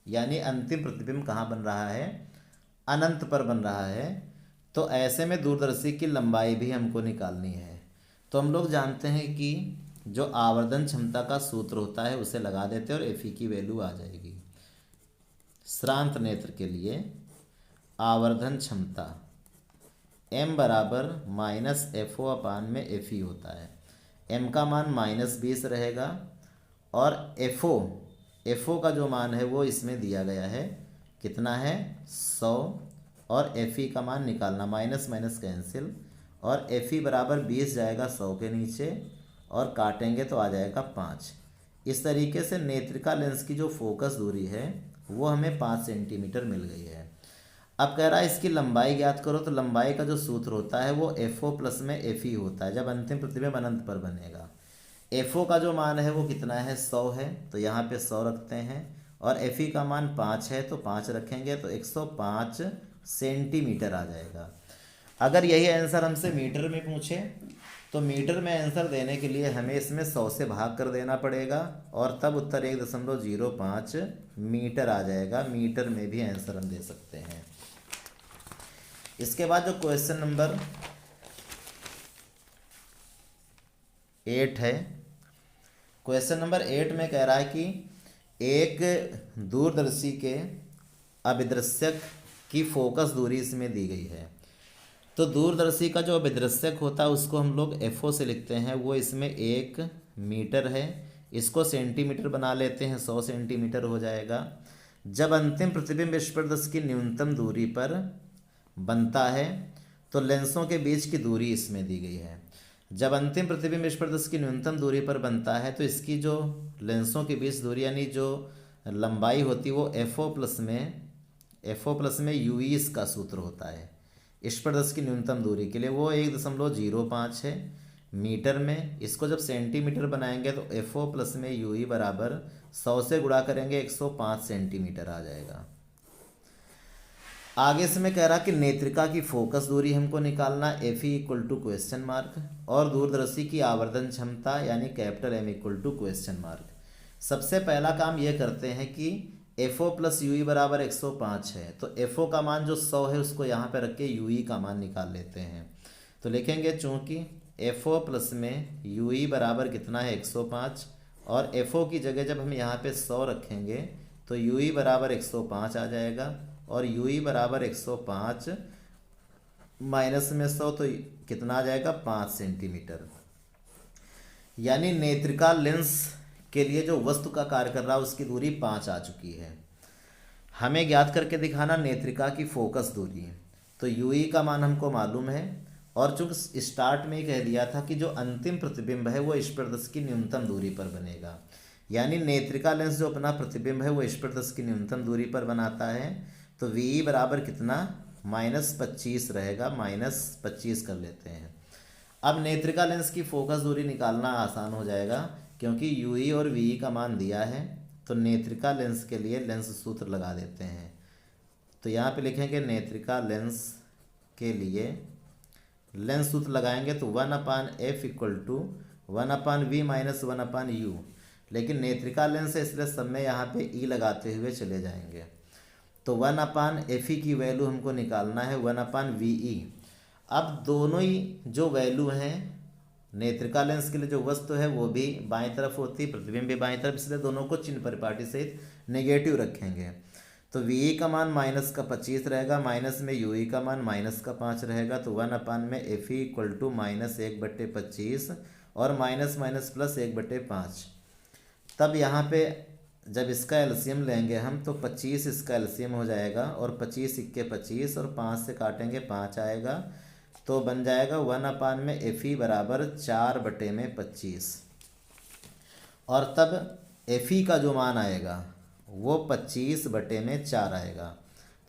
यानी अंतिम प्रतिबिंब कहाँ बन रहा है, अनंत पर बन रहा है। तो ऐसे में दूरदर्शी की लंबाई भी हमको निकालनी है। तो हम लोग जानते हैं कि जो आवर्धन क्षमता का सूत्र होता है उसे लगा देते हैं और एफ ई की वैल्यू आ जाएगी। श्रांत नेत्र के लिए आवर्धन क्षमता m बराबर माइनस एफ ओ अपान में एफ ई होता है। m का मान -20 रहेगा और एफ ओ का जो मान है वो इसमें दिया गया है, कितना है 100, और एफ ई का मान निकालना, माइनस माइनस कैंसिल, और एफ ई बराबर 20 जाएगा 100 के नीचे और काटेंगे तो आ जाएगा 5। इस तरीके से नेत्रिका लेंस की जो फोकस दूरी है वो हमें 5 सेंटीमीटर मिल गई है। अब कह रहा है इसकी लंबाई ज्ञात करो। तो लंबाई का जो सूत्र होता है वो एफ ओ प्लस में एफ ई होता है जब अंतिम प्रतिबिंब अनंत पर बनेगा। एफ ओ का जो मान है वो कितना है 100 है, तो यहाँ पे 100 रखते हैं, और एफ ई का मान 5 है तो 5 रखेंगे तो 105 सेंटीमीटर आ जाएगा। अगर यही आंसर हमसे मीटर में पूछे तो मीटर में आंसर देने के लिए हमें इसमें 100 से भाग कर देना पड़ेगा और तब उत्तर 1.05 मीटर आ जाएगा। मीटर में भी आंसर हम दे सकते हैं। इसके बाद जो क्वेश्चन नंबर 8 है, क्वेश्चन नंबर 8 में कह रहा है कि एक दूरदर्शी के अभिदृश्यक की फोकस दूरी इसमें दी गई है। तो दूरदर्शी का जो अभिदृश्यक होता है उसको हम लोग एफओ से लिखते हैं, वो इसमें 1 मीटर है। इसको सेंटीमीटर बना लेते हैं, 100 सेंटीमीटर हो जाएगा। जब अंतिम प्रतिबिंब विषुवदर्शी की न्यूनतम दूरी पर बनता है तो लेंसों के बीच की दूरी इसमें दी गई है। जब अंतिम प्रतिबिंब विषुवदर्शी की न्यूनतम दूरी पर बनता है तो इसकी जो लेंसों के बीच दूरी यानी जो लंबाई होती है वो एफ ओ प्लस में यू इसका सूत्र होता है। विषुवदर्शी की न्यूनतम दूरी के लिए वो 1.05 है। मीटर में, इसको जब सेंटीमीटर बनाएंगे तो FO प्लस में UE बराबर 100 से गुणा करेंगे 105 सेंटीमीटर आ जाएगा। आगे से मैं कह रहा कि नेत्रिका की फोकस दूरी हमको निकालना, FE equal to question mark, और दूरदर्शी की आवर्धन क्षमता यानी capital M equal to question mark. सबसे पहला काम ये करते हैं कि FO प्लस UE बराबर 105 है, तो FO का मान जो 100 है उसको यहाँ पे रख के UE का मान निकाल लेते हैं। तो लिखेंगे चूँकि FO प्लस में UE बराबर कितना है 105, और FO की जगह जब हम यहाँ पे 100 रखेंगे तो UE बराबर 105 आ जाएगा, और UE बराबर 105 माइनस में 100 तो कितना आ जाएगा 5 सेंटीमीटर। यानी नेत्रिका लेंस के लिए जो वस्तु का कार्य कर रहा है उसकी दूरी 5 आ चुकी है। हमें ज्ञात करके दिखाना नेत्रिका की फोकस दूरी। तो UE का मान हमको मालूम है, और चूंकि स्टार्ट में ही कह दिया था कि जो अंतिम प्रतिबिंब है वो स्पर्शदर्शी की न्यूनतम दूरी पर बनेगा, यानी नेत्रिका लेंस जो अपना प्रतिबिंब है वो स्पर्शदर्शी की न्यूनतम दूरी पर बनाता है। तो VE बराबर कितना -25 रहेगा, -25 कर लेते हैं। अब नेत्रिका लेंस की फोकस दूरी निकालना आसान हो जाएगा, क्योंकि UE और VE का मान दिया है। तो नेत्रिका लेंस के लिए लेंस सूत्र लगा देते हैं। तो यहाँ पे लिखेंगे नेत्रिका लेंस के लिए लेंस सूत्र लगाएंगे तो 1/f equal to 1/v minus 1/u, लेकिन नेत्रिका लेंस है इसलिए सब में यहाँ पे E लगाते हुए चले जाएंगे। तो 1/fe की वैल्यू हमको निकालना है 1/ve। अब दोनों ही जो वैल्यू हैं नेत्रिका लेंस के लिए जो वस्तु है वो भी बाईं तरफ होती है, प्रतिबिंब भी बाईं तरफ, इसलिए दोनों को चिन्ह परिपाटी सहित नेगेटिव रखेंगे। तो VE का मान -25 रहेगा, माइनस में UE का मान -5 रहेगा। तो 1/FE इक्वल टू -1/25 और माइनस माइनस प्लस 1/5। तब यहाँ पे जब इसका एलसीएम लेंगे हम तो 25 इसका एलसीएम हो जाएगा, और 25 × 25 और 5 से काटेंगे 5 आएगा, तो बन जाएगा 1/FE बराबर 4/25। और तब FE का जो मान आएगा वो 25/4 आएगा।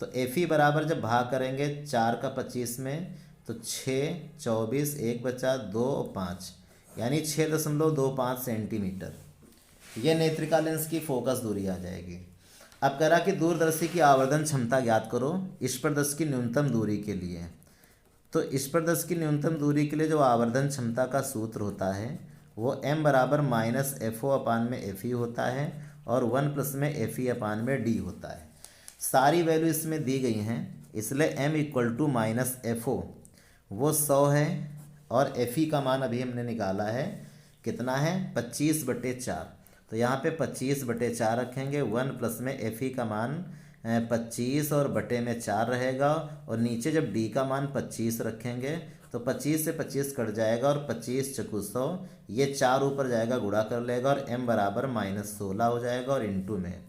तो FE बराबर जब भाग करेंगे 4 का 25 में तो 6, 24, 1 बचा 2 और 5, यानी 6.25 सेंटीमीटर। ये नेत्रिका लेंस की फोकस दूरी आ जाएगी। अब कह रहा कि दूरदर्शी की आवर्धन क्षमता ज्ञात करो स्पर्शदर्शी की न्यूनतम दूरी के लिए। तो स्पर्शदर्शी की न्यूनतम दूरी के लिए जो आवर्धन क्षमता का सूत्र होता है वो M बराबर -FO/FE होता है, और 1 प्लस में FE/D होता है। सारी वैल्यू इसमें दी गई हैं, इसलिए M इक्वल टू -FO वो 100 है, और FE का मान अभी हमने निकाला है कितना है 25/4। तो यहाँ पे 25/4 रखेंगे, 1 प्लस में FE का मान 25 और बटे में 4 रहेगा, और नीचे जब D का मान 25 रखेंगे तो 25 से 25 कट जाएगा, और 25 × 100 ये 4 ऊपर जाएगा गुणा कर लेगा, और M बराबर -16 हो जाएगा, और इंटू में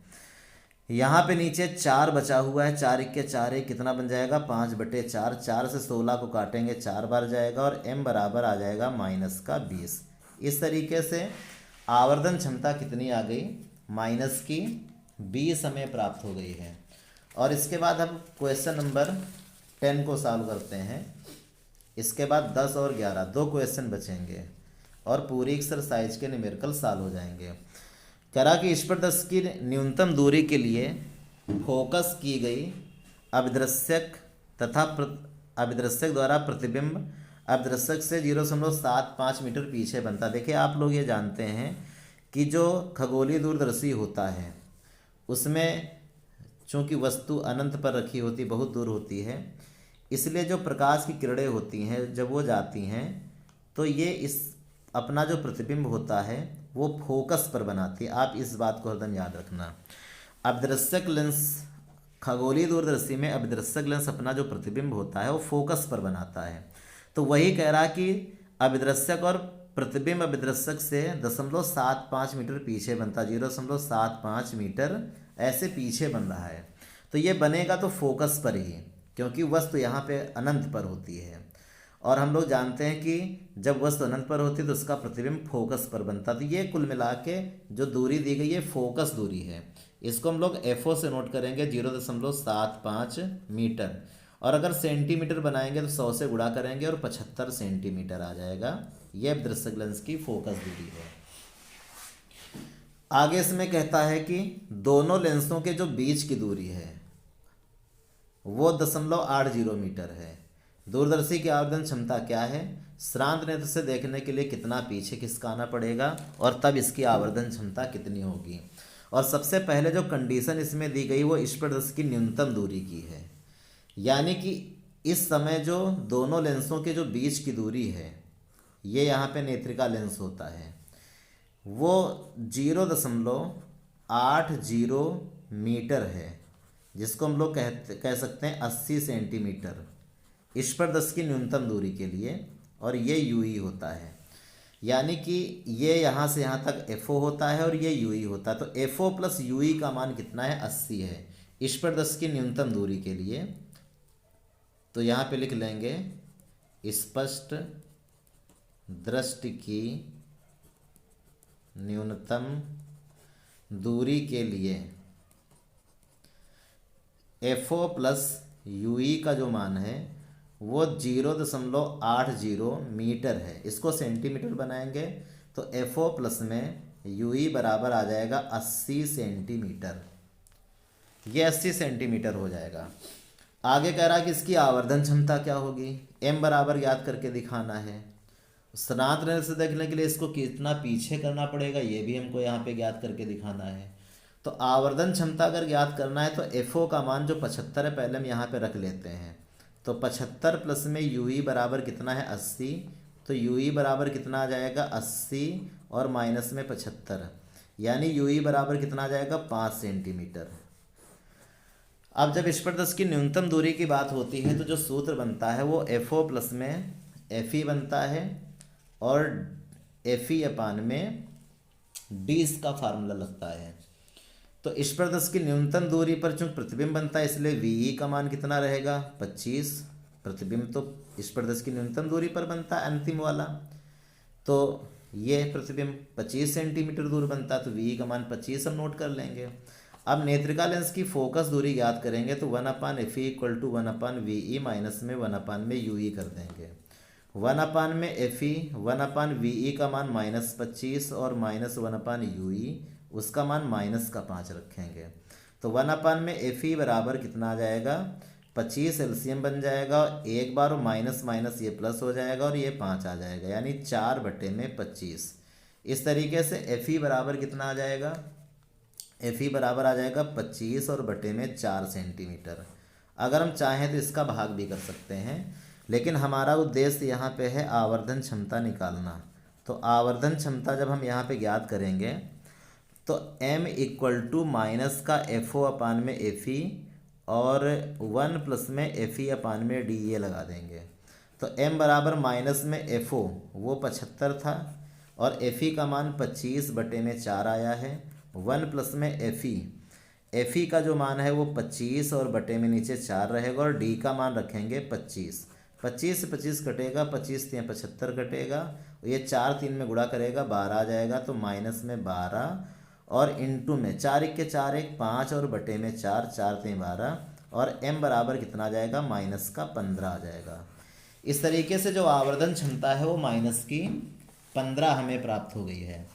यहाँ पे नीचे 4 बचा हुआ है, 4 × 4 कितना बन जाएगा 5/4। 4 से 16 को काटेंगे 4 बार जाएगा, और M बराबर आ जाएगा -20। इस तरीके से आवर्धन क्षमता कितनी आ गई -20 हमें प्राप्त हो गई है। और इसके बाद हम क्वेश्चन नंबर 10 को सॉल्व करते हैं। इसके बाद 10 और 11 2 क्वेश्चन बचेंगे, और पूरी एक्सरसाइज के न्यूमेरिकल सॉल्व हो जाएंगे। करा कि स्पर्शदर्शी की न्यूनतम दूरी के लिए फोकस की गई अभिदृश्यक तथा अभिदृश्यक द्वारा प्रतिबिंब अभिदृश्यक से 0.75 मीटर पीछे बनता। देखिए आप लोग ये जानते हैं कि जो खगोलीय दूरदर्शी होता है उसमें चूँकि वस्तु अनंत पर रखी होती, बहुत दूर होती है, इसलिए जो प्रकाश की किरणें होती हैं जब वो जाती हैं तो ये इस अपना जो प्रतिबिंब होता है वो फोकस पर बनाती है। आप इस बात को हरदम याद रखना। अभिदृश्यक लेंस खगोलीय दूरदर्शी में अभिदृश्यक लेंस अपना जो प्रतिबिंब होता है वो फोकस पर बनाता है। तो वही कह रहा कि अभिदृश्यक और प्रतिबिंब अभिदृश्यक से 0.75 मीटर पीछे बनता, 0.75 मीटर ऐसे पीछे बन रहा है। तो ये बनेगा तो फोकस पर ही, क्योंकि वस्तु यहाँ पे अनंत पर होती है, और हम लोग जानते हैं कि जब वस्तु अनंत पर होती है तो उसका प्रतिबिंब फोकस पर बनता। तो ये कुल मिला के जो दूरी दी गई है फोकस दूरी है। इसको हम लोग FO से नोट करेंगे 0.75 मीटर। और अगर सेंटीमीटर बनाएंगे तो 100 से गुणा करेंगे और 75 सेंटीमीटर आ जाएगा। यह अभिदर्शक लेंस की फोकस दूरी है। आगे इसमें कहता है कि दोनों लेंसों के जो बीच की दूरी है वो 0.80 मीटर है। दूरदर्शी की आवर्धन क्षमता क्या है? श्रांत नेत्र से देखने के लिए कितना पीछे खिसकाना पड़ेगा और तब इसकी आवर्धन क्षमता कितनी होगी। और सबसे पहले जो कंडीशन इसमें दी गई वो स्पर्शदर्शी की न्यूनतम दूरी की है, यानी कि इस समय जो दोनों लेंसों के जो बीच की दूरी है, ये यहाँ पे नेत्रिका लेंस होता है, वो 0.80 मीटर है, जिसको हम लोग कह सकते हैं 80 सेंटीमीटर स्पर्शदर्शी की न्यूनतम दूरी के लिए। और ये यूई होता है, यानी कि ये यहाँ से यहाँ तक एफओ होता है और ये यूई होता है। तो एफओ प्लस यूई का मान कितना है? 80 है स्पर्शदर्शी की न्यूनतम दूरी के लिए। तो यहाँ पे लिख लेंगे स्पष्ट दृष्टि की न्यूनतम दूरी के लिए एफओ प्लस यूई का जो मान है वो 0.80 मीटर है। इसको सेंटीमीटर बनाएंगे तो एफओ प्लस में यूई बराबर आ जाएगा 80 सेंटीमीटर। ये 80 सेंटीमीटर हो जाएगा। आगे कह रहा है कि इसकी आवर्धन क्षमता क्या होगी? एम बराबर याद करके दिखाना है। श्रांत नेत्र से देखने के लिए इसको कितना पीछे करना पड़ेगा ये भी हमको यहाँ पे ज्ञात करके दिखाना है। तो आवर्धन क्षमता अगर ज्ञात करना है तो एफओ का मान जो 75 है पहले हम यहाँ पे रख लेते हैं। तो 75 प्लस में यूई बराबर कितना है? 80। तो यूई बराबर कितना आ जाएगा? 80 और माइनस में 75, यानी यूई बराबर कितना आ जाएगा? 5 सेंटीमीटर। अब जब स्पर्शदर्शी की न्यूनतम दूरी की बात होती है तो जो सूत्र बनता है वो एफओ प्लस में एफई बनता है और एफई अपान में डी इसका फार्मूला लगता है। तो स्पर्शदर्शी की न्यूनतम दूरी पर चूंकि प्रतिबिंब बनता है इसलिए वीई का मान कितना रहेगा? 25। प्रतिबिंब तो स्पर्शदर्शी की न्यूनतम दूरी पर बनता है अंतिम वाला, तो ये प्रतिबिंब 25 सेंटीमीटर दूर बनता है, तो वीई का मान 25 हम नोट कर लेंगे। अब नेत्रिका लेंस की फोकस दूरी याद करेंगे तो 1/Fe = 1/VE माइनस में 1/UE कर देंगे। 1/Fe 1/VE का मान -25 और माइनस 1/UE उसका मान -5 रखेंगे। तो 1/Fe बराबर कितना आ जाएगा? 25 एलसीएम बन जाएगा, एक बार माइनस माइनस ये प्लस हो जाएगा और ये 5 आ जाएगा, यानी 4/25। इस तरीके से Fe बराबर कितना आ जाएगा? Fe बराबर आ जाएगा 25 और बटे में 4 सेंटीमीटर। अगर हम चाहें तो इसका भाग भी कर सकते हैं, लेकिन हमारा उद्देश्य यहाँ पे है आवर्धन क्षमता निकालना। तो आवर्धन क्षमता जब हम यहाँ पे ज्ञात करेंगे तो m = माइनस का एफओ अपान में Fe और 1 प्लस में Fe अपान में डी ये लगा देंगे। तो m बराबर माइनस में एफओ वो 75 था और Fe का मान 25/4 आया है। 1 प्लस में Fe का जो मान है वो 25 और बटे में नीचे 4 रहेगा और डी का मान रखेंगे 25। 25 से 25 कटेगा, 25 3 75 कटेगा, ये 4 3 में गुणा करेगा 12 आ जाएगा, तो माइनस में 12 और इंटू में 4 1 के 4 1 5 और बटे में 4 4 3 12 और m बराबर कितना आ जाएगा? -15 आ जाएगा। इस तरीके से जो आवर्धन क्षमता है वो -15 हमें प्राप्त हो गई है।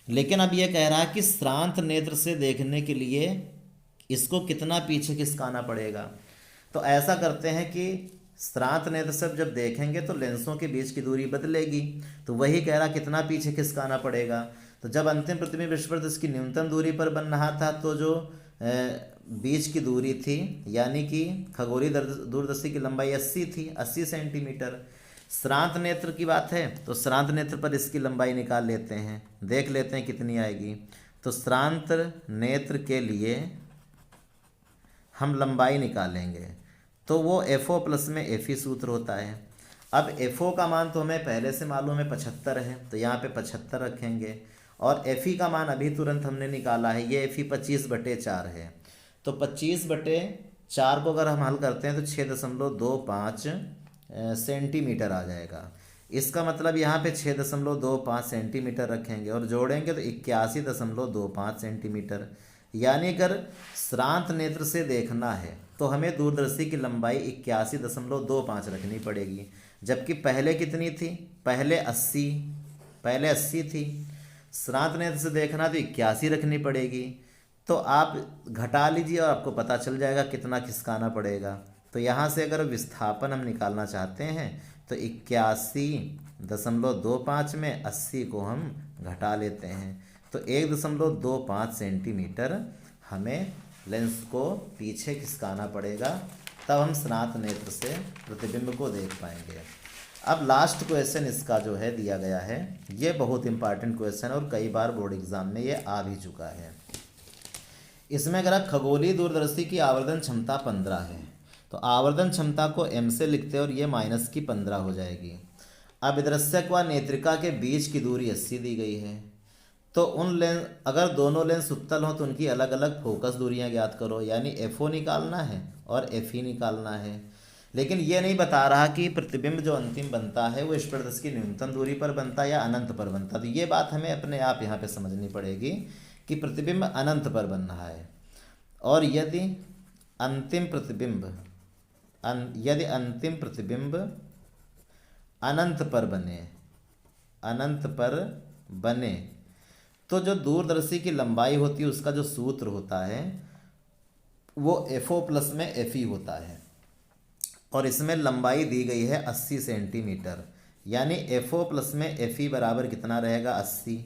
लेकिन अब ये कह रहा है कि श्रांत नेत्र से देखने के लिए इसको कितना पीछे खिसकाना पड़ेगा। तो ऐसा करते हैं कि श्रांत नेत्र से जब देखेंगे तो लेंसों के बीच की दूरी बदलेगी, तो वही कह रहा कितना पीछे खिसकाना पड़ेगा। तो जब अंतिम प्रतिबिंब स्पर्शदर्शी की न्यूनतम दूरी पर बन रहा था तो जो बीच की दूरी थी यानी कि खगोलीय दूरदर्शी की लंबाई 80 थी, 80 सेंटीमीटर। श्रांत नेत्र की बात है तो श्रांत नेत्र पर इसकी लंबाई निकाल लेते हैं, देख लेते हैं कितनी आएगी। तो श्रांत नेत्र के लिए हम लंबाई निकालेंगे तो वो एफओ प्लस में Fe सूत्र होता है। अब एफओ का मान तो हमें पहले से मालूम है 75 है, तो यहाँ पे 75 रखेंगे और Fe का मान अभी तुरंत हमने निकाला है, ये Fe 25/4 है। तो 25/4 को अगर हम हल करते हैं तो 6.25 सेंटीमीटर आ जाएगा। इसका मतलब यहाँ पे 6.25 सेंटीमीटर रखेंगे और जोड़ेंगे तो 81.25 सेंटीमीटर। यानी अगर श्रांत नेत्र से देखना है तो हमें दूरदर्शी की लंबाई 81.25 रखनी पड़ेगी, जबकि पहले कितनी थी, पहले 80 थी। श्रांत नेत्र से देखना तो 81 रखनी पड़ेगी। तो आप घटा लीजिए और आपको पता चल जाएगा कितना खिसकाना पड़ेगा। तो यहाँ से अगर विस्थापन हम निकालना चाहते हैं तो 81.25 में 80 को हम घटा लेते हैं, तो 1.25 सेंटीमीटर हमें लेंस को पीछे खिसकाना पड़ेगा, तब हम स्नात नेत्र से प्रतिबिंब को देख पाएंगे। अब लास्ट क्वेश्चन इसका जो है दिया गया है, ये बहुत इंपॉर्टेंट क्वेश्चन है और कई बार बोर्ड एग्जाम में ये आ भी चुका है। इसमें अगर खगोलीय दूरदर्शी की आवर्धन क्षमता 15 है तो आवर्धन क्षमता को m से लिखते हैं और ये माइनस की 15 हो जाएगी। अब दृश्यक व नेत्रिका के बीच की दूरी 80 दी गई है, तो उन लेंस अगर दोनों लेंस उत्तल हों तो उनकी अलग अलग फोकस दूरियां ज्ञात करो, यानी FO निकालना है और FE निकालना है। लेकिन ये नहीं बता रहा कि प्रतिबिंब जो अंतिम बनता है वो स्पर्शदर्शी की न्यूनतम दूरी पर बनता है या अनंत पर बनता है। तो ये बात हमें अपने आप यहाँ पे समझनी पड़ेगी कि प्रतिबिंब अनंत पर बन रहा है, और यदि अंतिम प्रतिबिंब अनंत पर बने तो जो दूरदर्शी की लंबाई होती है उसका जो सूत्र होता है वो FO प्लस में FE होता है, और इसमें लंबाई दी गई है 80 सेंटीमीटर, यानी FO प्लस में FE बराबर कितना रहेगा 80।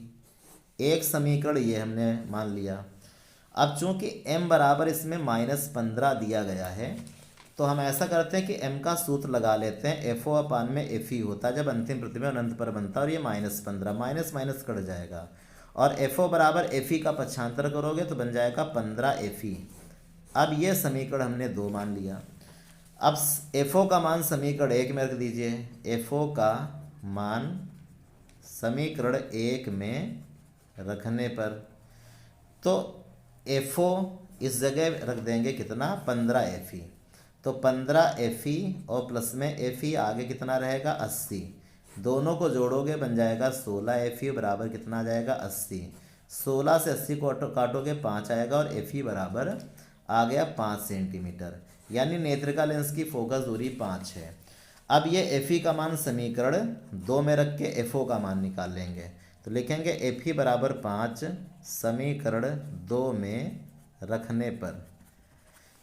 एक समीकरण ये हमने मान लिया। अब चूंकि m बराबर इसमें -15 दिया गया है तो हम ऐसा करते हैं कि m का सूत्र लगा लेते हैं। FO अपान में FE होता है जब अंतिम प्रतिबिंब अनंत पर बनता है, और ये -15 माइनस माइनस कट जाएगा, और FO बराबर FE का पक्षांतर करोगे तो बन जाएगा 15 FE। अब ये समीकरण हमने 2 मान लिया। अब FO का मान समीकरण 1 में रख दीजिए। FO का मान समीकरण 1 में रखने पर तो FO इस जगह रख देंगे कितना 15 FE, तो 15 FE और प्लस में FE आगे कितना रहेगा 80, दोनों को जोड़ोगे बन जाएगा 16 FE बराबर कितना आ जाएगा 80। 16 से 80 को काटोगे 5 आएगा और FE बराबर आ गया 5 सेंटीमीटर, यानी नेत्रिका लेंस की फोकस दूरी 5 है। अब ये FE का मान समीकरण 2 में रख के FO का मान निकाल लेंगे, तो लिखेंगे FE बराबर 5 समीकरण 2 में रखने पर।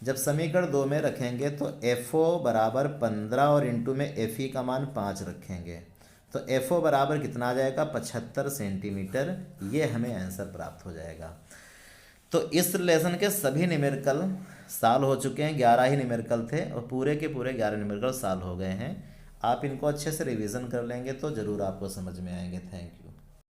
जब समीकरण 2 में रखेंगे तो FO बराबर 15 और इंटू में FE का मान 5 रखेंगे, तो FO बराबर कितना आ जाएगा 75 सेंटीमीटर। ये हमें आंसर प्राप्त हो जाएगा। तो इस लेसन के सभी न्यूमेरिकल सॉल्व हो चुके हैं। 11 ही न्यूमेरिकल थे और पूरे के पूरे 11 न्यूमेरिकल सॉल्व हो गए हैं। आप इनको अच्छे से रिवीजन कर लेंगे तो ज़रूर आपको समझ में आएंगे। Thank you.